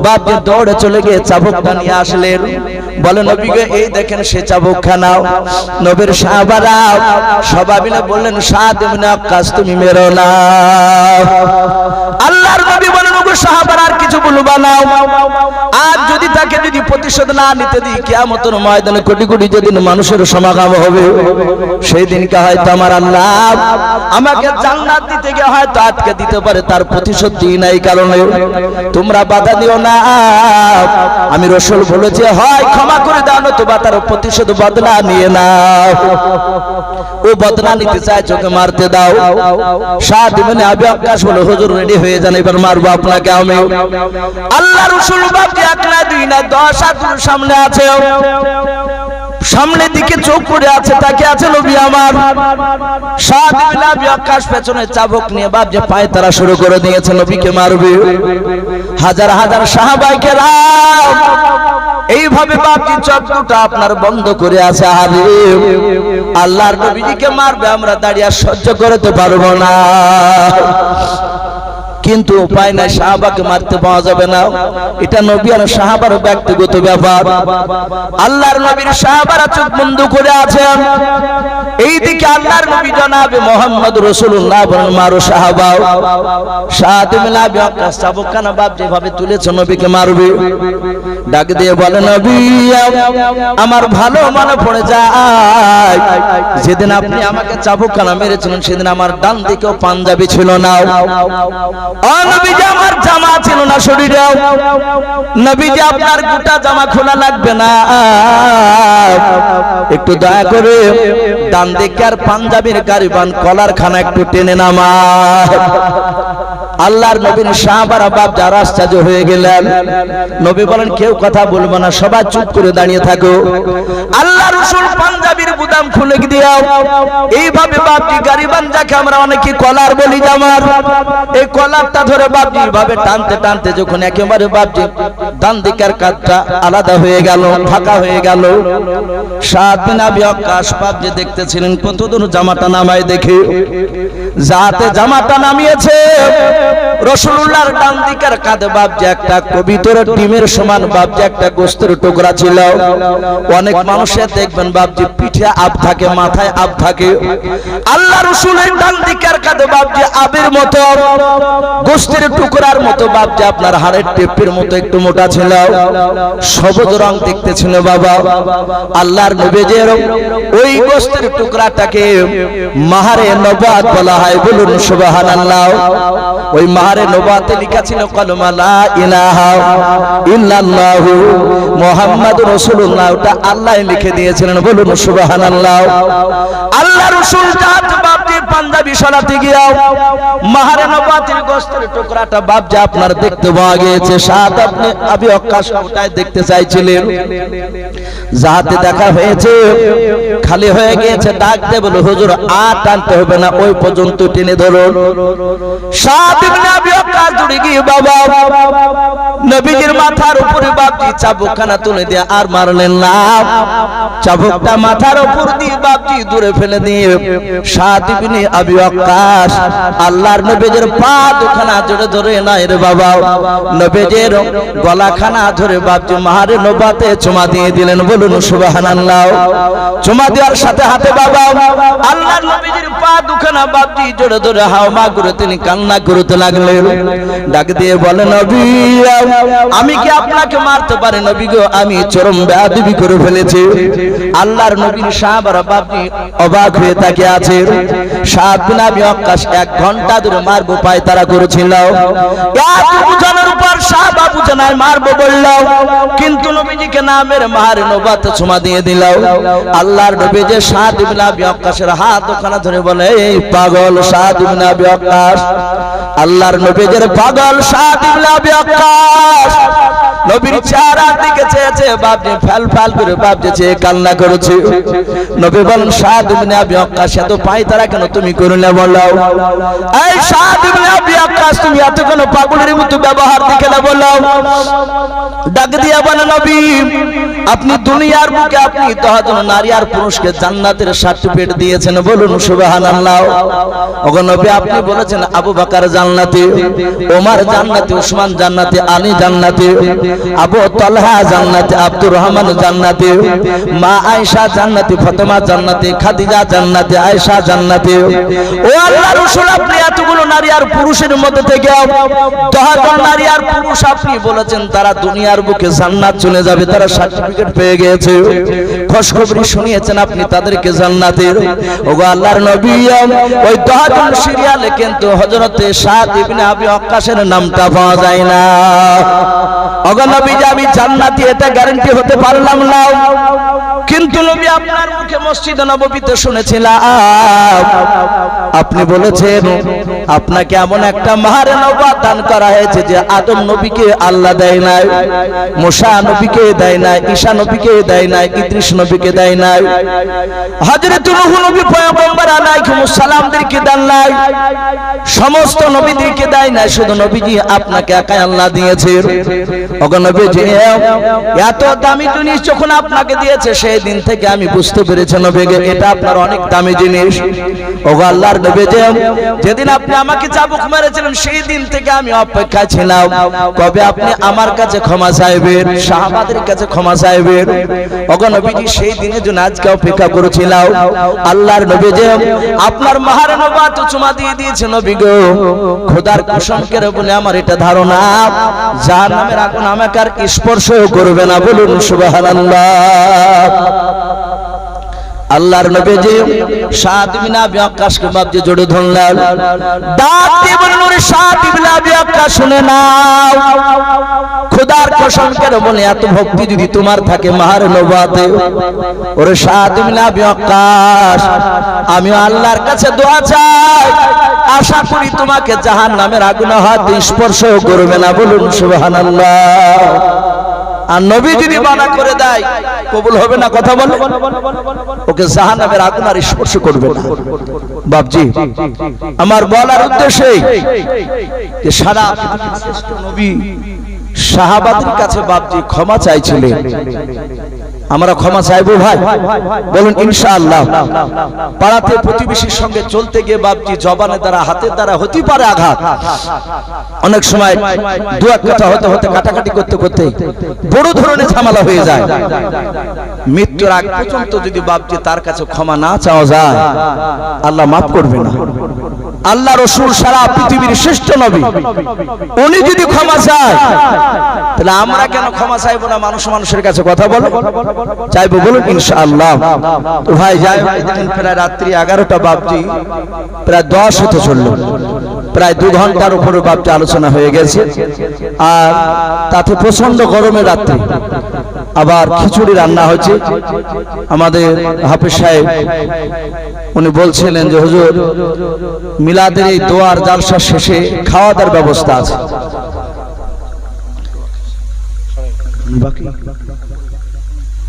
বাপজি দৌড়ে চলে গিয়ে চাবুকটা নিয়ে আসলেন। বলে, নবী গো, এই দেখেন সে চাবুকখানা। নবীর সাহাবারা সবাই মিলে বললেন, সাদ ইবনে ওয়াক্কাস তুমি মেরো না। আল্লাহর নবী বলেন, ওগো সাহাবারা, আর কিছু বলবা না, আর যদি তাকে যদি প্রতিশোধ না নিতে দিই, কিয়ামতের ময়দানে কোটি কোটি যেদিন মানুষের সমাগম হবে, সেই দিনকে হয়তো আমার আল্লাহ আমাকে জান্নাত দিতে গিয়ে হয়তো আটকে দিতে পারে, তার প্রতিশোধ দিই নাই কারণে তোমরা বাধা দিও না। আমি রাসূল বলেছি, হয় ক্ষমা করে দাও, নতুবা তার প্রতিশোধ বদলা নিয়ে নাও। ও বদলা নিতে চায়, চোখে মারতে দাও। সাদ ইবনে আবি ওয়াক্কাস বলে, হুজুর রেডি হয়ে যান, এবার মারবো আপনাকে আমি। আল্লাহ রাসূল বাপজি এক না দুই না 10 হাত সামনে আছে, সামনের দিকে চোখ করে আছে, তাকে আছে নবী আমার। সাদ ইবনে আবি ওয়াক্কাস পেছনে চাবুক নিয়ে বাপজি পায়ে তারা শুরু করে দিয়েছে, নবীকে মারবে। হাজার হাজার সাহাবায়ে কেরাম এইভাবে বাপজি চোখটা আপনার বন্ধ করে আছে। আরে আল্লাহর নবীকে মারবে, আমরা দাঁড়িয়ে সহ্য করতে পারবো না, কিন্তু উপায় নাই, সাহাবাকে মারতে পাওয়া যাবে না, এটা নবী আর সাহাবার ব্যক্তিগত ব্যাপার। আল্লাহর নবীর সাহাবারা চোখ বন্ধ করে আছেন, এইদিকে আল্লাহর নবী জনাবে মুহাম্মদ রাসূলুল্লাহ বলেন, মারো সাহাবা। সাদ ইবনে আবি ওয়াক্কাস চাবুকখানা বাপ যেভাবে তুলেছে, নবীকে মারবে, ডাক দিয়ে বলে, নবী আমার ভালো মনে পড়ে যায়, যেদিন আপনি আমাকে চাবুকখানা মেরেছিলেন, সেদিন আমার ডান দিকেও পাঞ্জাবি ছিল না, নবীজি আমার জামা ছিল না শরীরে। নবীজি আপনার গোটা জামা খোলা লাগবে না, একটু দয়া করে ডান দিকের পাঞ্জাবির গারিবান কলার খানা একটু টেনে নামায়। আল্লাহর নবীর সাহাবারা বাপ যারা আশ্চর্য হয়ে গেলেন। নবী বলেন, কেউ কথা বলবো না, সবাই চুপ করে দাঁড়িয়ে থাকো। আল্লাহ রাসূল পাঞ্জাবির বুতাম খুলে দিও, এইভাবে বাপজি গারিবান, যাকে আমরা অনেকে কলার বলি, জামার এই কলারটা ধরে বাপজি ভাবে টানতে টানতে যখন একেবারে বাপজি ডান দিকের কাঁধটা আলাদা হয়ে গেল, ফাঁকা হয়ে গেল, সাদ বিন আবি ওয়াক্কাস বাপজি দেখতেছিলেন কতদূর জামাটা নামায়। দেখে যাতে জামাটা নামিয়েছে, রাসূলুল্লাহর ডান দিকের কাঁধে বাপজি একটা কবিতর টিমের সমান বাপজি একটা গোস্তের টুকরা ছিল। অনেক মানুষের দেখবেন বাপজি পিঠে আব থাকে, মাথায় আব থাকে, আল্লাহ রাসূলের ডান দিকের কাঁধে বাপজি আবের মতো গোস্তের টুকরার মতো বাপজি আপনার হাড়ের টেপের মতো একটু মোটা ছিল, সবুজ রং দেখতে ছিল বাবা। আল্লাহর নবীর ওই গোস্তের টুকরাটাকে মাহারে নবাত বলা হয়, বলুন সুবহানাল্লাহ। ওই মাহারে নবুয়াতে লেখা ছিল কলমা লা ইলাহা ইল্লাল্লাহু মুহাম্মাদুর রাসূলুল্লাহ, ওটা আল্লাহ লিখে দিয়েছিলেন, বলুন সুবহানাল্লাহ। আল্লাহ রাসূল জাত বাপজি পাঞ্জাবি সরাতে গিয়া মাহারে নবুয়াতের গোশতের টুকরাটা বাপজি আপনার দেখতে পাওয়া গিয়েছে, সাত আপনি আবি ওয়াক্কাস ওটাই দেখতে চাইছিলেন, যাহাতে দেখা হয়েছে খালি হয়ে গিয়েছে, ডাক দে বলে হুজুর আর টানতে হবে না, ওই পর্যন্ত টেনে ধরুন। সাত ইবনে আবি ওয়াক্কাস দৌড়ে গিয়ে বাবা নবীজির মাথার উপরে বাপজি চাবুকখানা তুলে দিয়ে আর মারলেন না, চাবুকটা মাথার উপর দিয়ে বাপজি দূরে ফেলে দিয়ে সাত ইবনে আবি ওয়াক্কাস আল্লাহর নবীজির পা দুখানা জোরে ধরে নাই রে বাবা, নবীজির গলাখানা ধরে বাপজি মাহারে নবুয়াতে চুমা দিয়ে দিলেন, বলুন সুবহানাল্লাহ। চুমা দেওয়ার সাথে হাতে বাবা আল্লাহর নবীজির পা দুখানা বাপজি জোরে ধরে হাওমা করে তিনি কান্না করতে লাগলেন, ডাক দিয়ে বলে নবী আমি কি আপনাকে মারতে পারি নবী গো, আমি চরম বেয়াদবি করে ফেলেছি। আল্লাহর নবীর সাহাবারা বাপজি অবাক হয়ে তাকিয়ে আছে। সাত বিন আবি ওয়াক্কাস 1 ঘন্টা ধরে মারবো পায় তারা করেছিল, এত বুঝানোর উপর সাহাবা বুঝানায় মারবো বলল, কিন্তু নবীজিকে না মেরে মাহারে নবুয়াতে চুমা দিয়ে দিল। আল্লাহর নবী যে সাত বিন আবি ওয়াক্কাসের হাত ওখানে ধরে বলে এই পাগল সাত বিন আবি ওয়াক্কাস, আল্লাহর নবীজির পাগল সাত বিন আবি ওয়াক্কাস নবীর চেহারার দিকে চেয়েছে বাপজি ফাল ফাল করে বাপজি চেয়ে কান্না করেছে। নবী বলেন সাত ইবনে আবি ওয়াক্কাস এত পাই তারা কেন তুমি করলে বলো, এই সাত ইবনে আবি ওয়াক্কাস তুমি এত কেন পাগলের মতো ব্যবহার দেখে না বলো। ডাক দিয়া বলে নবী আপনি দুনিয়ার বুকে আপনি 10 জন নারী আর পুরুষকে জান্নাতের সার্টিফিকেট দিয়েছেন, বলুন সুবহানাল্লাহ। ওগো নবী আপনি বলেছেন আবু বকর জান্নাতে, ওমর জান্নাতে, উসমান জান্নাতে, আলী জান্নাতে, আবু তালহা জান্নাতে, আব্দুর রহমান জান্নাতে, মা আয়েশা জান্নাতে, ফাতেমা জান্নাতে, খাদিজা জান্নাতে, আয়েশা জান্নাতে। ও আল্লাহর রাসূল আপনি এতগুলো নারী আর পুরুষের মধ্যে থেকে 10 জন নারী আর পুরুষ আপনি বলেছেন তারা দুনিয়ার বুকে জান্নাত চলে যাবে, তারা সার্টিফিকেট পেয়ে গেছে, খুশখবরি শুনিয়েছেন আপনি তাদেরকে জান্নাতের। ওগো আল্লাহর নবী ওই 10 জন সিরিয়ালে কিন্তু হযরতে সাত ইবনে আবি ওয়াক্কাসের নামটা পাওয়া যায় না। ওগো নবী আমি জান্নাতি এটা গ্যারান্টি হতে পারলাম না, কিন্তু নবী আপনার মুখে মসজিদে নববীতে শুনেছিলাম আপনি বলেছেন আপনাকে এমন একটা মাহারে নবুয়ত দান করা হয়েছে যে আদম নবীকে আল্লাহ দেয় নাই, মুসা নবীকে দেয় নাই, ঈসা নবীকে দেয় নাই, ইদ্রিস নবীকে দেয় নাই, হযরত নূহ নবী পয়গম্বর আলাইহিস সালামদেরকে দেন নাই, সমস্ত নবীদেরকে দেয় নাই, শুধু নবীজি আপনাকে একাই আল্লাহ দিয়েছেন। ওগো নবীজি এত দামি জিনিস যখন আপনাকে দিয়েছে সেই দিন থেকে আমি বুঝতে পেরেছি নবী এটা আপনার অনেক দামি জিনিস। ওগো আল্লাহর নবী যেদিন আপনি আমাকে চাবুক মেরেছিলেন সেই দিন থেকে আমি অপেক্ষায় ছিলাম কবে আপনি আমার কাছে ক্ষমা চাইবেন, সাহাবাদের কাছে ক্ষমা চাইবেন। ওগো নবীজি সেই দিনের জন্য আজকে অপেক্ষা করেছিলাম। আল্লাহর নবী আপনার মাহারে নবুয়ত চুমা দিয়ে দিয়েছে নবী গো, খোদার কসম করে বলে আমার এটা ধারণা জাহান্নামের আগুন আমাকে আর স্পর্শ করবে না, বলুন সুবহানাল্লাহ। আল্লাহর নবী সাত ইবনে আবি ওয়াক্কাসকে বাপজি জোরে ধরলেন, ডাক দিয়ে বললেন ওরে সাত ইবনে আবি ওয়াক্কাস শুনে নাও, খোদার কসম করে বলে এত ভক্তি যদি তোমার থাকে মাহারে নবুয়তে, ওরে সাত ইবনে আবি ওয়াক্কাস আমি আল্লাহর কাছে দোয়া চাই আশা করি তোমাকে জাহান্নামের আগুন হয়তো স্পর্শ করবে না, বলুন সুবহানাল্লাহ। আর নবী যদি মানা করে দেয় কবুল হবে না, কথা বলে ওকে জাহান্নামের আগুন আর স্পর্শ করবে না। বাপজি আমার বলার উদ্দেশ্যই যে সারা শ্রেষ্ঠ নবী সাহাবাদের কাছে বাপজি ক্ষমা চাইছিলেন, আমরা ক্ষমা চাইবো ভাই, বলুন ইনশাআল্লাহ। পাড়াতে প্রতিবেশীর সঙ্গে চলতে গিয়ে বাপজি জবানের দ্বারা হাতের দ্বারা হতে পারে আঘাত, অনেক সময় দু এক কথা হতে হতে কাটাকাটি করতে করতে বড় ধরনের ঝামেলা হয়ে যায়। মৃত্যুর আগ পর্যন্ত যদি বাপজি তার কাছে ক্ষমা না চাওয়া যায় আল্লাহ মাফ করবে না। আল্লাহ রাসূল সারা পৃথিবীর শ্রেষ্ঠ নবী, উনি যদি ক্ষমা চায় তাহলে আমরা কেন ক্ষমা চাইবো না? মানুষের কাছে কথা বলে চাইবো, বলুন ইনশাআল্লাহ। তো ভাই যাই দেখেন প্রায় রাত্রি 11টা বাপজি প্রায় 10 হতে চললো, প্রায় 2 ঘন্টার উপরে বাপটি আলোচনা হয়ে গেছে। আর তাতে প্রচন্ড গরমের রাত্রে আবার খিচুড়ি রান্না হয়েছে। আমাদের হাফেজ সাহেব উনি বলছিলেন যে হুজুর মিলাদের এই দোয়ার জালসা শেষে খাওয়া দাওয়ার ব্যবস্থা আছে।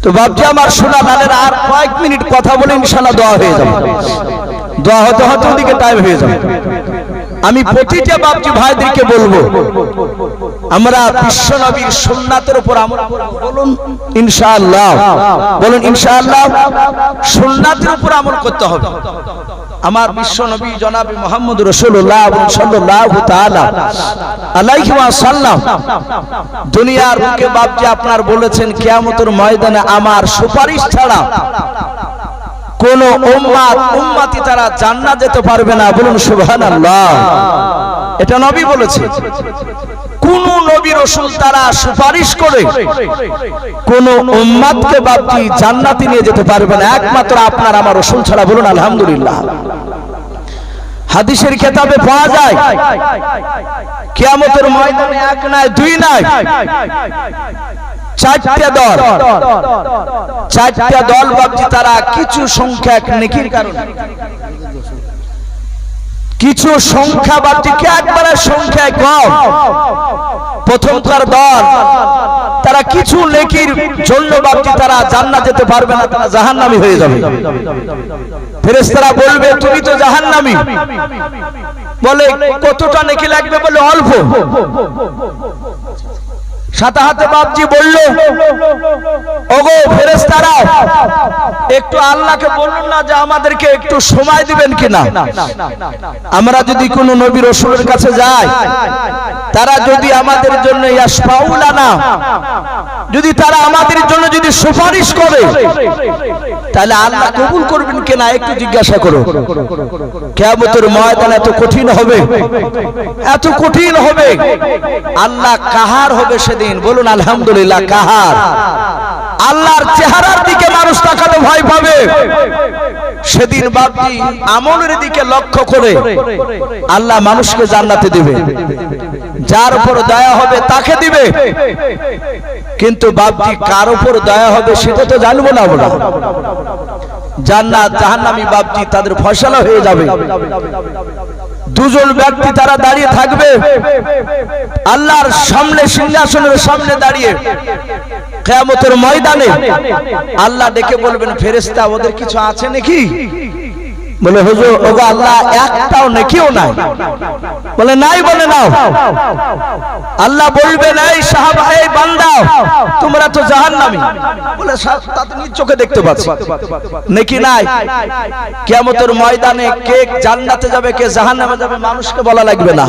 তো বাপজি আমার শোনা ভালের আর কয়েক মিনিট কথা বলে ইনশাআল্লাহ দোয়া হয়ে যাবে। দোয়া হতে হতে ওদিকে টাইম হয়ে যাবে। আমি প্রতিটা বাপজি ভাইদেরকে বলবো আমরা বিশ্ব নবীর সুন্নাতের উপর আমল বলুন ইনশাআল্লাহ, বলুন ইনশাআল্লাহ সুন্নাতের উপর আমল করতে হবে। আমার বিশ্ব নবী জনাবে মুহাম্মদ রাসূলুল্লাহ সাল্লাল্লাহু তাআলা আলাইহি ওয়াসাল্লাম দুনিয়ার বুকে বাপজি আপনার বলেছেন কিয়ামতের ময়দানে আমার সুপারিশ ছাড়া কোন উম্মতি তারা জান্নাত যেতে পারবে না, বলুন সুবহানাল্লাহ। এটা নবী বলেছে। কোন নবী রাসূল তারা সুপারিশ করে কোন উম্মতকে বাপজি জান্নাতে নিয়ে যেতে পারবে না, একমাত্র আপনার আমার রাসূল ছাড়া, বলুন আলহামদুলিল্লাহ। হাদিসের কিতাবে পাওয়া যায় কিয়ামতের ময়দানে এক নয় দুই নয় চারটা দল বাপজি তারা কিছু সংখ্যক নেকির কারণে, কিছু সংখ্যা বাপজি কে একবারে সংখ্যায় কম, প্রথমকার দল তারা কিছু নেকির জন্য বাপজি তারা জান্নাত যেতে পারবে না, তারা জাহান্নামী হয়ে যাবে। ফেরেশতারা বলবে তুমি তো জাহান্নামী। বলে কতটা নেকি লাগবে? বলে অল্প। সাথে হাতে বাপজি বলল ওগো ফেরেশতারা একটু আল্লাহকে বলুন না যে আমাদেরকে একটু সময় দিবেন কিনা। আমরা যদি কোন নবী রাসূলের কাছে যাই, তারা যদি আমাদের জন্য ইয়াশফাউলানা, যদি তারা আমাদের জন্য যদি সুপারিশ করে, তাহলে আল্লাহ কবুল করবেন কিনা একটু জিজ্ঞাসা করো। কিয়ামতের ময়দান এত কঠিন হবে, এত কঠিন হবে, আল্লাহ কাহার হবে সেদিন, বলুন আলহামদুলিল্লাহ কাহার। আল্লাহর চেহারার দিকে মানুষ তাকাতে ভয় পাবে সেদিন বাপজি আমলের দিকে লক্ষ্য করে আল্লাহ মানুষকে জান্নাতে দিবে, যার উপর দয়া হবে তাকে দিবে। কিন্তু বাপজি কার উপর দয়া হবে সেটা তো জানবো না আমরা। জান্নাত জাহান্নামী বাপজি তাদের ফয়সালা হয়ে যাবে। দুজন ব্যক্তি তারা দাঁড়িয়ে থাকবে আল্লাহর সামনে, সিংহাসনের সামনে দাঁড়িয়ে কিয়ামতের ময়দানে। আল্লাহ ডেকে বলবেন ফেরেশতা ওদের কিছু আছে নাকি? বলে হুজুর ওগো আল্লাহ একটাও নেকিও নাই। বলে নাই। বলে নাও। আল্লাহ বলবেন এই সাহাবা, এই বান্দা তোমরা তো জাহান্নামী। বলে তাতে নিজ চোখে দেখতে পাচ্ছি নেকি নাই। কিয়ামতের ময়দানে কে জান্নাতে যাবে কে জাহান্নামে যাবে মানুষকে বলা লাগবে না,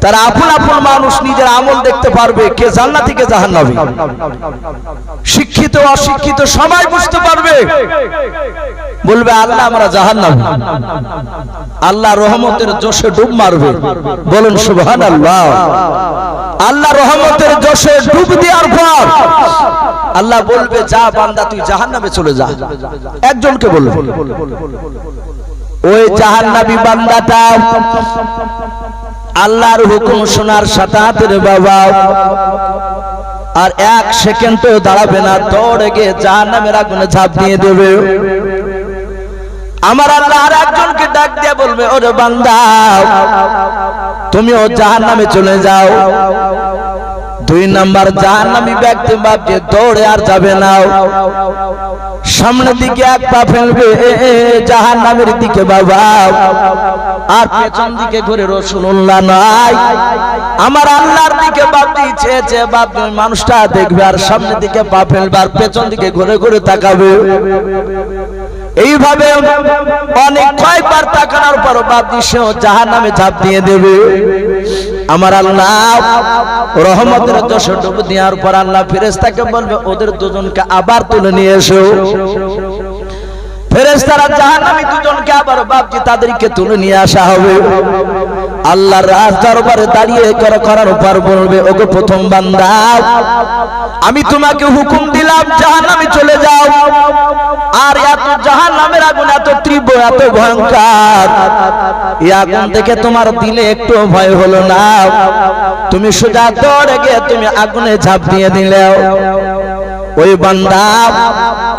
তারা আপন আপন মানুষ নিজের আমল দেখতে পারবে কে জান্নাতি কে জাহান্নামী। শিক্ষিত অশিক্ষিত সবাই বুঝতে পারবে। বলবে আল্লাহ আমরা জাহান্নামী। আল্লাহ রহমতের জোশে ডুব মারবে, বলুন সুবহানাল্লাহ। আল্লাহ রহমতের জোশে ডুব দেওয়ার পর আল্লাহ বলবে যা বান্দা তুই জাহান্নামে চলে যা। একজনকে বলবে। ওই জাহান্নামী বান্দাটা আল্লাহর হুকুম শোনার সাথে সাথে বাবা আর এক সেকেন্ডও দাঁড়াবে না, দৌড়ে গিয়ে জাহান্নামের আগুনে ঝাঁপ দিয়ে দেবে। আমার আল্লাহ আর একজনকে ডাক দিয়ে বলবে ওরে বান্দা তুমিও জাহান্নামে চলে যাও। 2 নাম্বার জাহান্নামী ব্যক্তি বাপজি দৌড়ে আর যাবে না, সামনের দিকে এক পা ফেলবে জাহান্নামের দিকে বাবা, আর পেছন দিকে ঘুরে রাসূলুল্লাহ নাই। আমার আল্লাহর দিকে বাপজি চেয়েছে বাপজি মানুষটা দেখবে আর সামনের দিকে পা ফেলবে আর পেছন দিকে ঘুরে ঘুরে তাকাবে। এইভাবে অনেক কয়েকবার তাকানোর পর বাপজি সেও জাহান্নামে ঝাঁপ দিয়ে দেবে। আমার আল্লাহ রহমতের জোশে ডুব দেওয়ার পর আল্লাহ ফেরেশতাকে বলবে ওদের দুজনকে আবার তুলে নিয়ে এসো। ফেরেশতারা জাহান্নামী দুজনকে আবার বাপজি তাদেরকে তুলে নিয়ে আসা হবে। আল্লাহর রাজ দরবারে দাঁড়িয়ে করার উপর বলবে ওগো প্রথম বান্দা আমি তোমাকে হুকুম দিলাম জাহান্নামে চলে যাও, আর এত জাহান্নামের আগুন এত তীব্র এত ভয়ঙ্কর, এই আগুন থেকে তোমার দিলে একটু ভয় হলো না? তুমি সোজা দৌড়ে গিয়ে তুমি আগুনে ঝাঁপ দিয়ে দিলে। ওই বান্দা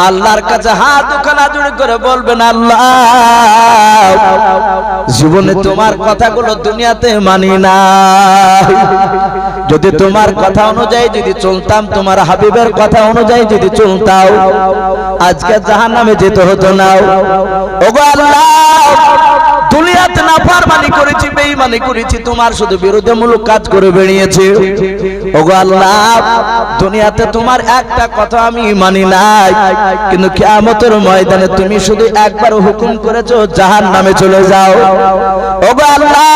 আল্লাহর কাছে হাত দুখানা জোড় করে বলবেন, আল্লাহ জীবনে তোমার কথাগুলো দুনিয়াতে মানি না, যদি তোমার কথা অনুযায়ী যদি চলতাম, তোমার হাবিবের কথা অনুযায়ী যদি চলতাম, আজকে জাহান্নামে যেতে হতো না। ওগো আল্লাহ, দুনিয়াতে নাফরমানি করেছি, বেঈমানি করেছি, তোমার শুধু বিরোধমূলক কাজ করে বেরিয়েছি। ওগো আল্লাহ, দুনিয়াতে তোমার একটা কথা আমি মানি নাই, কিন্তু কিয়ামতের ময়দানে তুমি শুধু একবার হুকুম করেছো জাহান্নামে চলে যাও। ওগো আল্লাহ,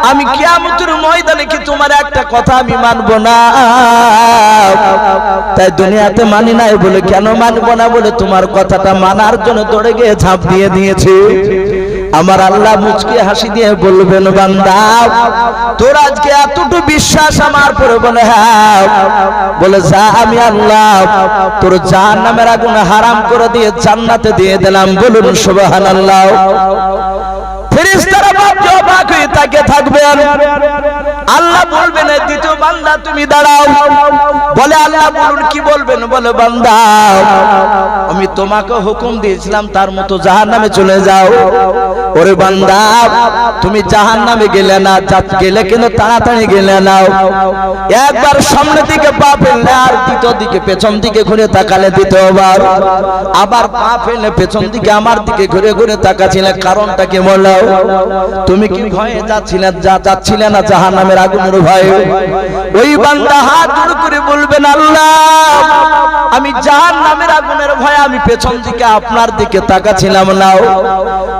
আমি কিয়ামতের ময়দানে কি তোমার একটা কথা আমি মানবো না? তাই দুনিয়াতে মানি নাই বলে, কেন মানবো না বলে তোমার কথাটা মানার জন্য দৌড়ে গিয়ে ঝাঁপ দিয়ে দিয়েছি। আমার আল্লাহ মুচকি হাসি দিয়ে বলবেন, বান্দা তোর আজকে এতটুকু বিশ্বাস আমার পরে? বলে হ্যাঁ। বলে যা, আমি আল্লাহ তোর জাহান্নামের আগুন হারাম করে দিয়ে জান্নাতে দিয়ে দিলাম। বলুন সুবহানাল্লাহ। ফেরেশতারা অবাক হয়ে তাকিয়ে থাকবেন। আল্লাহ বলবেন, দ্বিতীয় বান্দা তুমি দাঁড়াও। বলে আল্লাহ বলুন কি বলবেন? বলে বান্দা আমি তোমাকে হুকুম দিয়েছিলাম তার মতো জাহান্নামে চলে যাও। ওরে বান্দা, তুমি জাহান্নামে গেলে না, গেলে কিন্তু তাড়াতাড়ি গেলে নাও। একবার সামনের দিকে পা ফেললে আর দ্বিতীয় দিকে পেছন দিকে ঘুরে তাকালে দ্বিতীয়বার, আবার পা ফেললে পেছন দিকে আমার দিকে ঘুরে ঘুরে তাকাছিলে, কারণটা কি বলো? তুমি কি ভয়ে যাচ্ছিলে না জাহান্নামের আগুনের ভয়ে? ওই বান্দা হাত জোড় করে বলবেন, আল্লাহ আমি জাহান্নামের আগুনের ভয়ে আমি পেছন দিকে আপনার দিকে তাকাছিলাম না।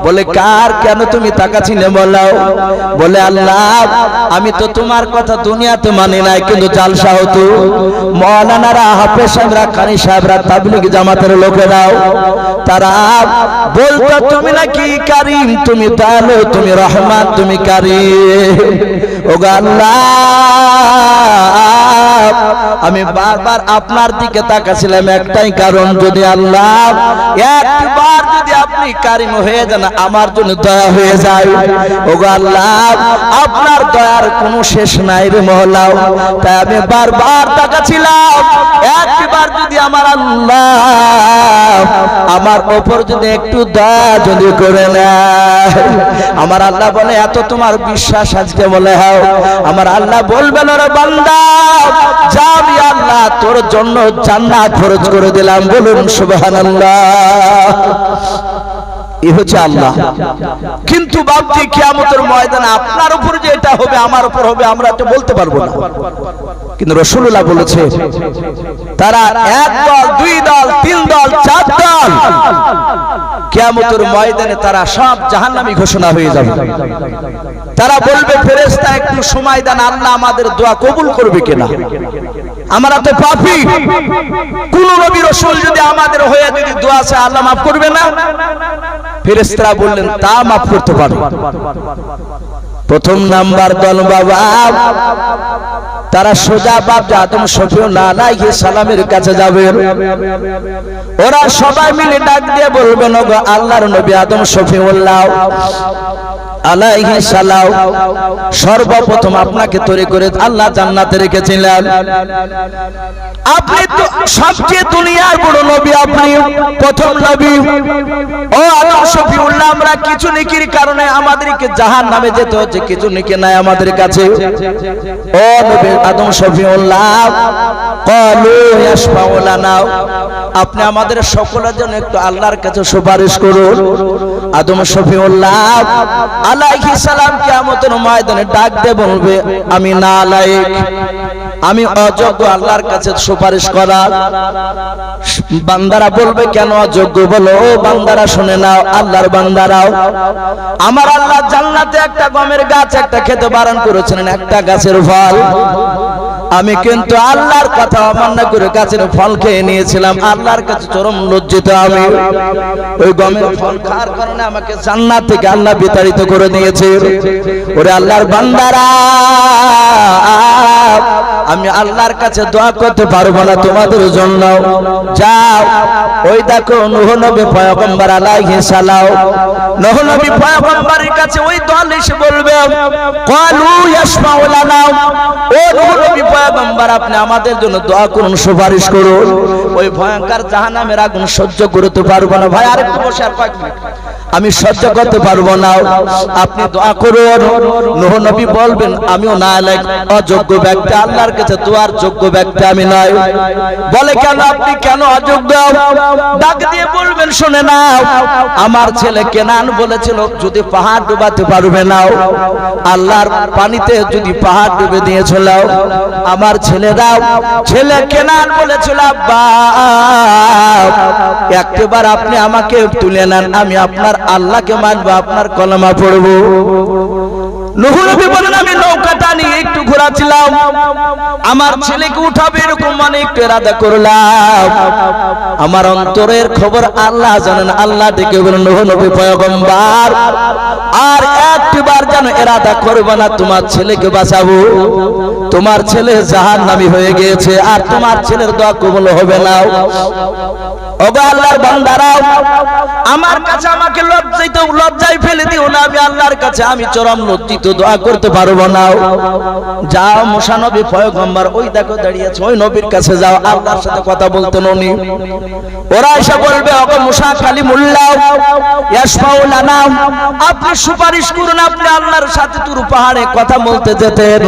বলে কার কেন তুমি তাকাছিলে বলাও? বলে আল্লাহ আমি তো তোমার কথা দুনিয়াতে মানি নাই, কিন্তু জালসা হতো মাওলানারা, হাফেজ সাহেবরা, কারি সাহেবরা, তাবলীগ জামাতের লোকেরাও তারা বলতো তুমি নাকি কারীম, তুমি দয়ালু, তুমি রহমান, তুমি কারীম। ওগো আল্লাহ, আমি বারবার আপনার দিকে তাকাছিলাম একটাই কারণ, যদি আল্লাহ একবার যদি আপনি কারীম হয়ে যান, আমার জন্য দয়া হয়ে যায়। ওগো আল্লাহ, আপনার দয়ার কোনো শেষ নাই রে মওলা। তাই আমি বারবার তাকাছিলাম, একবার যদি আমার আল্লাহ আমার উপর যদি একটু দয়া যদি করে নেয়। আমার আল্লাহ বলে, এত তোমার বিশ্বাস আজকে? বলে হ্যাঁ। আমার আল্লাহ বলবেন, ওরে বান্দা যা, আমি আল্লাহ তোর জন্য জান্নাত ফরজ করে দিলাম। বলুন সুবহানাল্লাহ। এই হচ্ছে আল্লাহ। কিন্তু বাপজি কিয়ামতের ময়দানে আপনার উপর যে এটা হবে, আমার উপর হবে, আমরা এটা বলতে পারবো না। কিন্তু রাসূলুল্লাহ বলেছে, তারা এক দল, দুই দল, তিন দল, চার দল, কিয়ামতের ময়দানে তারা সব জাহান্নামী ঘোষণা হয়ে যাবে। তারা বলবে, ফেরেশতা একটু সময় দেন, আল্লাহ আমাদের দোয়া কবুল করবে কিনা, আমরা তো পাপী। কোন নবী রাসূল যদি আমাদের হয়ে যদি দোয়া চায়, আল্লাহ মাফ করবে না? ফেরেশতারা বললেন, তা মাফ করতে পারে। প্রথম নাম্বার দল বাবা, তারা সোজা বাপ আদম শফিউল্লাহ আলাইহিস সালামের কাছে যাবে। ওরা সবাই মিলে ডাক দিয়ে বলবেন, ওগো আল্লাহর নবী আদম শফিউল্লাহ আলাইহিস সালাম, সর্বপ্রথম আপনাকে তৈরি করে আল্লাহ জান্নাতে রেখেছিলেন। আপনি তো সবচেয়ে দুনিয়ার বড় নবী, আপনি প্রথম নবী। ও আদম শফিউল্লাহ, আমরা কিছু নেকির কারণে আমাদেরকে জাহান্নামে যেতে হচ্ছে, কিছু নেকি নাই আমাদের কাছে। ও নবী আদম শফিউল্লাহ, ক্বালু ইয়াশফাউ লানা, আপনি আমাদের সকলের জন্য একটু আল্লাহর কাছে সুপারিশ করুন। আদম শফিউল্লাহ আলাইহিস সালাম কিয়ামতের ময়দানে ডাক দিয়ে বলবে, আমি নালায়েক, আমি অযোগ্য আল্লাহর কাছে সুপারিশ করার। বান্দারা বলবে, কেন অযোগ্য? বলো, ও বান্দারা শুনে নাও, আল্লাহর বান্দারাও, আমার আল্লাহ জান্নাতে একটা গমের গাছ একটা খেতে বারণ করেছিলেন, একটা গাছের ফল। আমি কিন্তু আল্লাহর কথা অমান্য করে গাছের ফল খেয়ে নিয়েছিলাম, আল্লাহর কাছে চরম লজ্জিত আমি। ওই গমের ফল খাওয়ার কারণে আমাকে জান্নাত থেকে আল্লাহ বিতাড়িত করে দিয়েছে। ওরে আল্লাহর বান্দারা, আমি আল্লাহর কাছে দোয়া করতে পারবো না তোমাদের জন্য। যাও, ওই দেখো নূহ নবী পয়গম্বর আলাইহিস সালাম, নূহ নবী পয়গম্বরের কাছে ওই দল এসে বলবে, ক্বালু ইয়াশফাউ লানা, ও নূহ নবী পয়গম্বর আপনি আমাদের জন্য দোয়া করুন, সুপারিশ করুন। ওই ভয়ঙ্কর জাহান্নামের আগুন সহ্য করতে পারবো না। ভাই আরেকটু বসে, আর কয়েক মিনিট, আমি সহ্য করতে পারবো না, আপনি দোয়া করুন। নূহ নবী বলবেন, আমিও নালায়েক, অযোগ্য ব্যক্তি, আল্লাহর কাছে দোয়ার যোগ্য ব্যক্তি আমি নই। বলে, কেন আপনি কেন অযোগ্য? ডাক দিয়ে বলবেন, শুনে নাও, আমার ছেলে কেনান বলেছিল যদি পাহাড় ডুবাতে পারবে না, আল্লাহর পানিতে যদি পাহাড় ডুবে দিয়েছিল, আমার ছেলে কেনান বলেছিল, আব্বা একবার আপনি আমাকে তুলে নেন, আমি আপনার আল্লাহকে মানবো, আপনার কলেমা পড়বো। নূহ নবী বলেন, আমি নৌকাটা নিয়ে একটু ঘোরাছিলাম, আমার ছেলেকে উঠাবে এরকম মানে একটু ইরাদা করলাম, আমার অন্তরের খবর আল্লাহ জানেন। আল্লাহ ডেকে বলেন, নূহ নবী পয়গম্বর আর একবার যেন ইরাদা করবে না, তোমার ছেলেকে বাঁচাবো, তোমার ছেলে জাহান্নামী হয়ে গিয়েছে, আর তোমার ছেলের দোয়া কবুল হবে না। ওগো আল্লাহর বান্দারা, আমার কাছে আমাকে লজ্জায় ফেলে দিও না, আমি আল্লাহর কাছে আমি চরম লজ্জিত, দোয়া করতে পারবো না। যাও, মুসা নবী পয়গম্বর ওই দেখো দাঁড়িয়েছে, ওই নবীর কাছে যাও, আল্লাহর সাথে কথা বলতেন উনি। ওরা এসে বলবে, ওগো মুসা কালিমুল্লাহ ইয়াশফাউ লানা, আপনি সুপারিশ করুন, আপনি আল্লাহর সাথে তুর পাহাড়ে কথা বলতে যেতেন।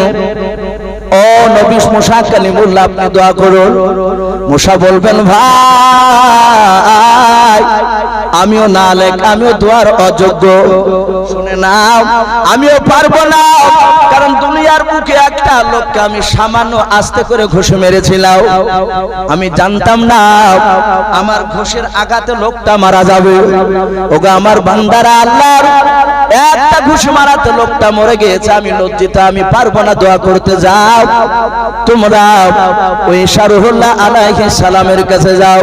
ও নবী মুসা কালিমুল্লাহ, আপনি দোয়া করুন। মুসা বলবেন, ভাই আমিও নালায়েক, আমিও দোয়ার অযোগ্য, শুনে নাও, আমিও পারবো না, কারণ দুনিয়ার বুকে একটা লোককে আমি সামান্য আস্তে করে ঘুষে মেরেছিলাম, আমি জানতাম না আমার ঘুষের আঘাতে লোকটা মারা যাবে। ওগো আমার বান্দারা, আল্লাহর একটা ঘুষ মারাতে লোকটা মরে গিয়েছে, আমি লজ্জিত, আমি পারবো না, দোয়া করতে যাও। তোমরা ওই শারহুল্লাহ আলাইহিস সালামের কাছে যাও।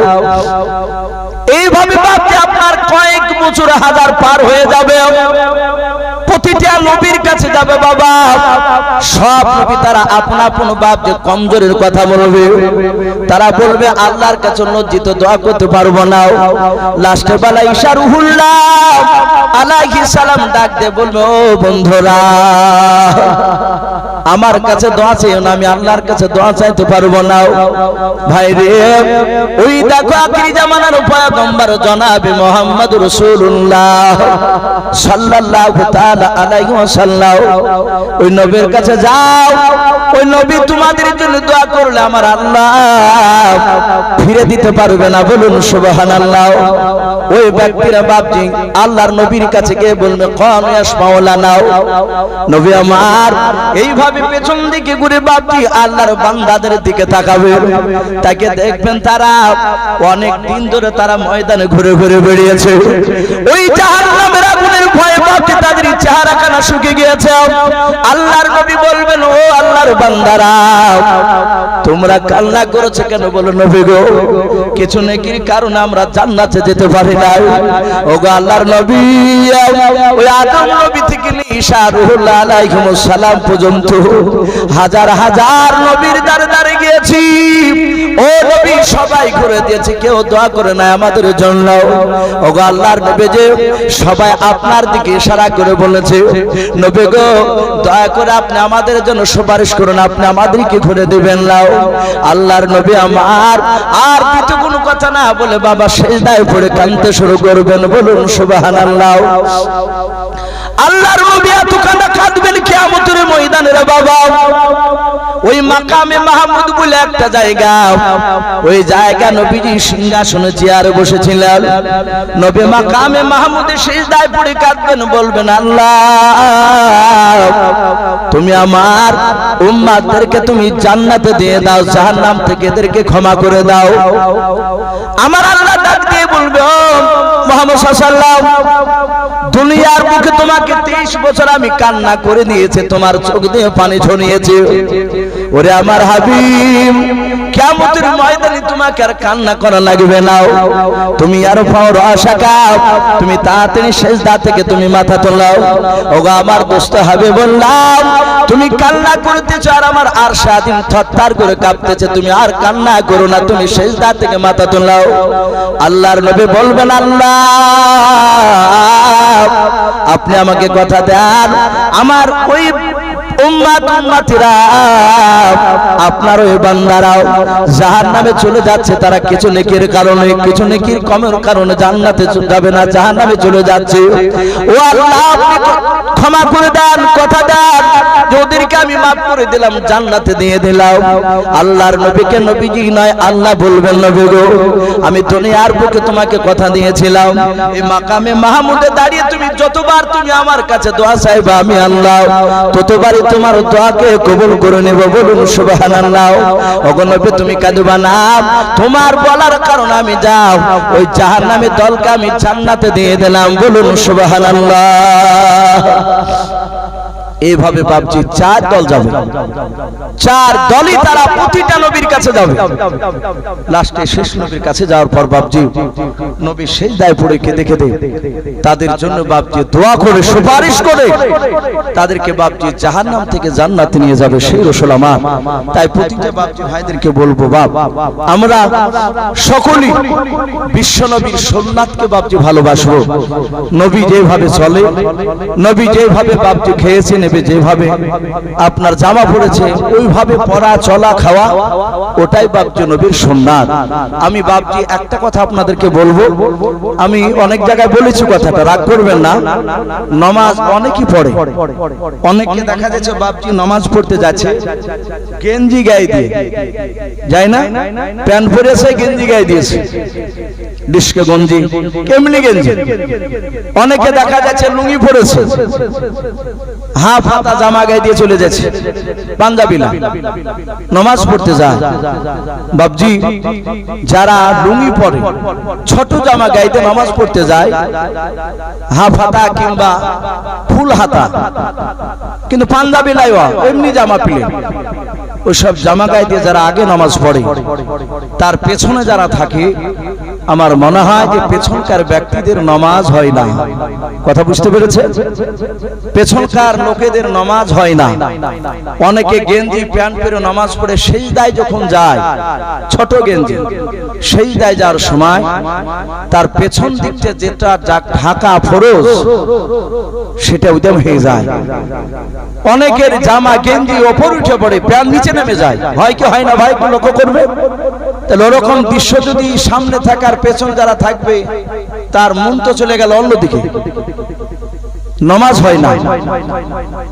এইভাবে ভাবতে আপনার কয়েক বছর হাজার পার হয়ে যাবে, প্রতিটা নবীর কাছে যাবে বাবা, সব নবী তারা আপন আপন বাপ যে কমজোরের কথা বলবে, তারা বলবে আল্লাহর কাছে লজ্জিত, দোয়া করতে পারবো না। লাস্টে বেলা ঈসা রুহুল্লাহ আলাইহিস সালাম ডাক দিয়ে বলবে, ও বন্ধুরা, আমার কাছে দোয়া চাইও না, আমি আল্লাহর কাছে দোয়া চাইতে পারবো না। ভাই রে, ওই দেখো আখিরি জামানার পয়গম্বর জনাবে মুহাম্মদ রাসূলুল্লাহ সাল্লাল্লাহু তাআলা আলাইহি ওয়াসাল্লাম, ওই নবীর কাছে যাও, ওই নবী তোমাদের জন্য দোয়া করলে আমার আল্লাহ ফিরে দিতে পারবে না, বলুন সুবহানাল্লাহ। ওই ব্যক্তিরা বাপজি আল্লাহর নবীর কাছে গিয়ে বলবে, কম ইয়াশফাউ লানা, নবী আমার এইভাবে পেছন দিকে ঘুরে বাপজি আল্লাহর বান্দাদের দিকে তাকাবে, তাকে দেখবেন তারা অনেক দিন ধরে তারা ময়দানে ঘুরে ঘুরে বেরিয়েছে, ওই জাহান্নামের আগুনের ভয়ে বাপজি তাদের চেহারাখানা শুকিয়ে গিয়েছে। আল্লাহর নবী বলবেন, ও আল্লাহর বান্দারা, তোমরা কান্না করেছো কেন? বলো নবী গো, কিছু নেকির কারণে আমরা জান্নাতে যেতে পারি না। ওগো আল্লাহর নবী, ওই আদম নবী থেকে ঈসা রুহুল্লাহ আলাইহিস সালাম পর্যন্ত হাজার হাজার নবীর দ্বারে দ্বারে গিয়েছি, ও নবী সবাই করে দিয়েছে, কেউ দোয়া করে না আমাদের জন্য। ওগো আল্লাহর নবী, যে সবাই আপনার দিকে ইশারা করে বলেছে, নবী গো দয়া করে আপনি আমাদের জন্য সুপারিশ করুন, আপনি আমাদেরকে ঘুরে দিবেন না। আল্লাহর নবী আমার আর দ্বিতীয় কোনো কথা না বলে বাবা সিজদায় পড়ে কাঁদতে শুরু করবেন, বলুন সুবহানাল্লাহ। আল্লাহর নবী এত কাঁদবেন কিয়ামতের ময়দানে রে বাবা। ওই মাকামে মাহমুদ বলে একটা জায়গা, ওই জায়গা নবীজি সিংহাসনে চেয়ারে বসেছিলেন। নবী মাকামে মাহমুদে সিজদায় পড়ে কাঁদবেন, বলবেন আল্লাহ তুমি আমার উম্মতদেরকে তুমি জান্নাতে দিয়ে দাও, জাহান্নাম থেকে এদেরকে ক্ষমা করে দাও। আমার আল্লাহ ডাক দিয়ে বলবে, ও মুহাম্মদ সাল্লাল্লাহু আলাইহি ওয়াসাল্লাম, দুনিয়ার বুকে তোমাকে 23 বছর আমি কান্না করে দিয়েছি, তোমার চোখ দিয়ে পানি ঝরিয়েছি। ওরে আমার হাবিব, কিয়ামতের ময়দানে তোমাকে আর কান্না করা লাগবে না। তুমি আর পাওয়ার আশা কাও, তুমি তাড়াতাড়ি সেজদা থেকে তুমি মাথা তোলাও। ওগো আমার দোস্ত হাবিব, বললাম তুমি কান্না করতেছো আর আমার আরশ আযীম থরথর করে কাঁপতেছে, তুমি আর কান্না করো না, তুমি সেজদা থেকে মাথা তোলাও। আল্লাহর নবী বলবেন, আল্লাহ আপনি আমাকে কথা দেন, আমার ওই উম্মতিরা আপনার ওই বান্দারাও জাহান্নামে চলে যাচ্ছে, তারা কিছু নেকির কারণে, কিছু নেকির কমের কারণে জান্নাতে যাবে না, জাহান্নামে চলে যাচ্ছে। ও আল্লাহ আপনি ক্ষমা করে দেন, কথা দেন, ওদেরকে আমি মাফ করে দিলাম, জান্নাতে দিয়ে দিলাম। আল্লাহর নবীকে নবীজি নয় আল্লাহ বলবেন, নবী গো আমি দুনিয়ার বুকে তোমাকে কথা দিয়েছিলাম, এই মাকামে মাহমুদে দাঁড়িয়ে তুমি যতবার তুমি আমার কাছে দোয়া চাইবা আমি আল্লাহ ততবারই তোমার দোয়াকে কবুল করে নেব। বলুন সুবহানাল্লাহ। ওগো নবী তুমি কাঁদবা না, তোমার বলার কারণে আমি যাও ওই জাহান্নামী দলকে আমি জান্নাতে দিয়ে দিলাম। বলুন সুবহানাল্লাহ। এইভাবে বাপজি 4 দল যাবে, 4 দলই তারা প্রতিটা নবীর কাছে যাবে। লাস্টে শেষ নবীর কাছে যাওয়ার পর বাপজি নবী সেজদায় পড়ে কেঁদে কেঁদে তাদের জন্য বাপজি দোয়া করে সুপারিশ করে তাদেরকে বাপজি জাহান্নাম থেকে জান্নাতে নিয়ে যাবে, সেই রাসূল আমার। তাই প্রতিটা বাপজি ভাইদেরকে বলবো, বাপ আমরা সকলেই বিশ্ব নবীর সুন্নাতকে বাপজি ভালোবাসবো। নবী যেভাবে চলে, নবী যেভাবে বাপজি খেয়েছেন, যেভাবে আপনার জামা পড়েছে ওইভাবে পরা চলা খাওয়া, ওটাই বাপজি নবীর সুন্নাত। আমি বাপজি একটা কথা আপনাদেরকে বলবো, আমি অনেক জায়গায় বলেছি কথাটা, রাগ করবেন না। নামাজ অনেকেই পড়ে, অনেককে দেখা যাচ্ছে বাপজি নামাজ পড়তে যাচ্ছে গেঞ্জি গায়ে দিয়ে যায় না, প্যান্ট পরেছে গেঞ্জি গায়ে দিয়েছে, ডিস্কে গঞ্জি কেমনি গেঞ্জি। অনেকে দেখা যাচ্ছে লুঙ্গি পরেছে, হাফ হাতা জামা গায়ে দিয়ে চলে যাচ্ছে, পাঞ্জাবিলা নামাজ পড়তে যায়। বাপজি যারা লুঙ্গি পরে, ছোট জামা গাইতে নামাজ পড়তে যায়, হাফ হাতা কিংবা ফুল হাতা, কিন্তু পাঞ্জাবি নাই, এমনি জামা পিলে, ওইসব জামা গায়ে দিয়ে যারা আগে নামাজ পড়ে, তার পেছনে যারা থাকে, আমার মনে হয় যে পেছনকার ব্যক্তিদের নামাজ হয় না। কথা বুঝতে পেরেছে? পেছনকার লোকেদের নামাজ হয় না। অনেকে গেঞ্জি প্যান্ট পরে নামাজ পড়ে সেজদায় যখন যায়, ছোট গেঞ্জি, সেজদায় যাওয়ার সময় তার পেছন দিকটা যেটা ঢাকা ফরজ সেটা উদ্যম হয়ে যায়। অনেকের জামা গেঞ্জি ওপর উঠে পড়ে, প্যান্ট নিচে নেমে যায়, হয় কি হয় না ভাই? লক্ষ্য করবে। তাহলে ওরকম দৃশ্য যদি সামনে থাকার পেছন যারা থাকবে, তার মন তো চলে গেল অন্যদিকে, নামাজ হয় না।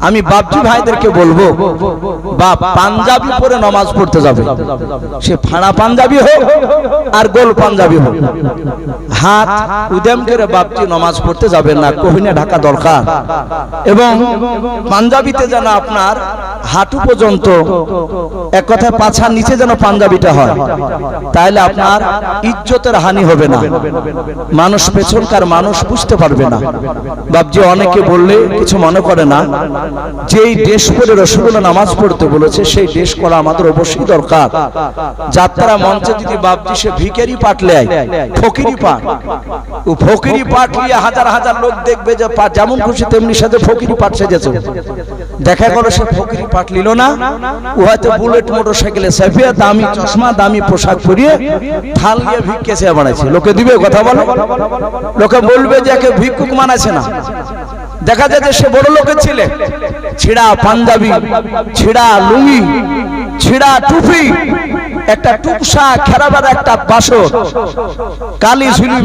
আমি বাপজি ভাইদেরকে বলবো, বাপ পাঞ্জাবি পরে নামাজ পড়তে যাবে, সে ফাড়া পাঞ্জাবি হোক আর গোল পাঞ্জাবি হোক, হাত উদ্যম করে বাপজি নামাজ পড়তে যাবেন না, কোহিনে ঢাকা দরকার। এবং পাঞ্জাবিতে যেন আপনার হাঁটু পর্যন্ত, এক কথায় পাছার নিচে যেন পাঞ্জাবিটা হয়, তাহলে আপনার ইজ্জতের হানি হবে না, মানুষ পেছনকার মানুষ বুঝতে পারবে না। বাপজি অনেকে বললে কিছু মনে করে না, যেই ড্রেস পরে রাসূলুল্লাহ নামাজ পড়তে বলেছে সেই ড্রেস করা আমাদের অবশ্যই দরকার। যাত্রা মঞ্চে যদি বাপজি সে ভিখারি পাঠ লেয়, ফকিরি পাঠ, ও ফকিরি পাঠ নিয়ে হাজার হাজার লোক দেখবে যে যেমন খুশি তেমনি সাথে ফকিরি পাঠ সেজেছে, দেখা গেল সে ফকিরি পাঠ নিল না, ও হয়তো বুলেট মোটরসাইকেলে চেপে দামি চশমা দামি পোশাক পরিয়ে থাল নিয়ে ভিক্ষে চেয়ে বানাইছে, লোকে দিবে? কথা বলো, লোকে বলবে যে একে ভিক্ষুক মানাছে না। দেখা যায় যে সে বড় লোকের ছেলে, ছিড়া পাঞ্জাবি, ছিড়া লুঙ্গি, ছিড়া টুপি, একটা টুকসা খেরাবার একটা বাসর, কালি ঝুলি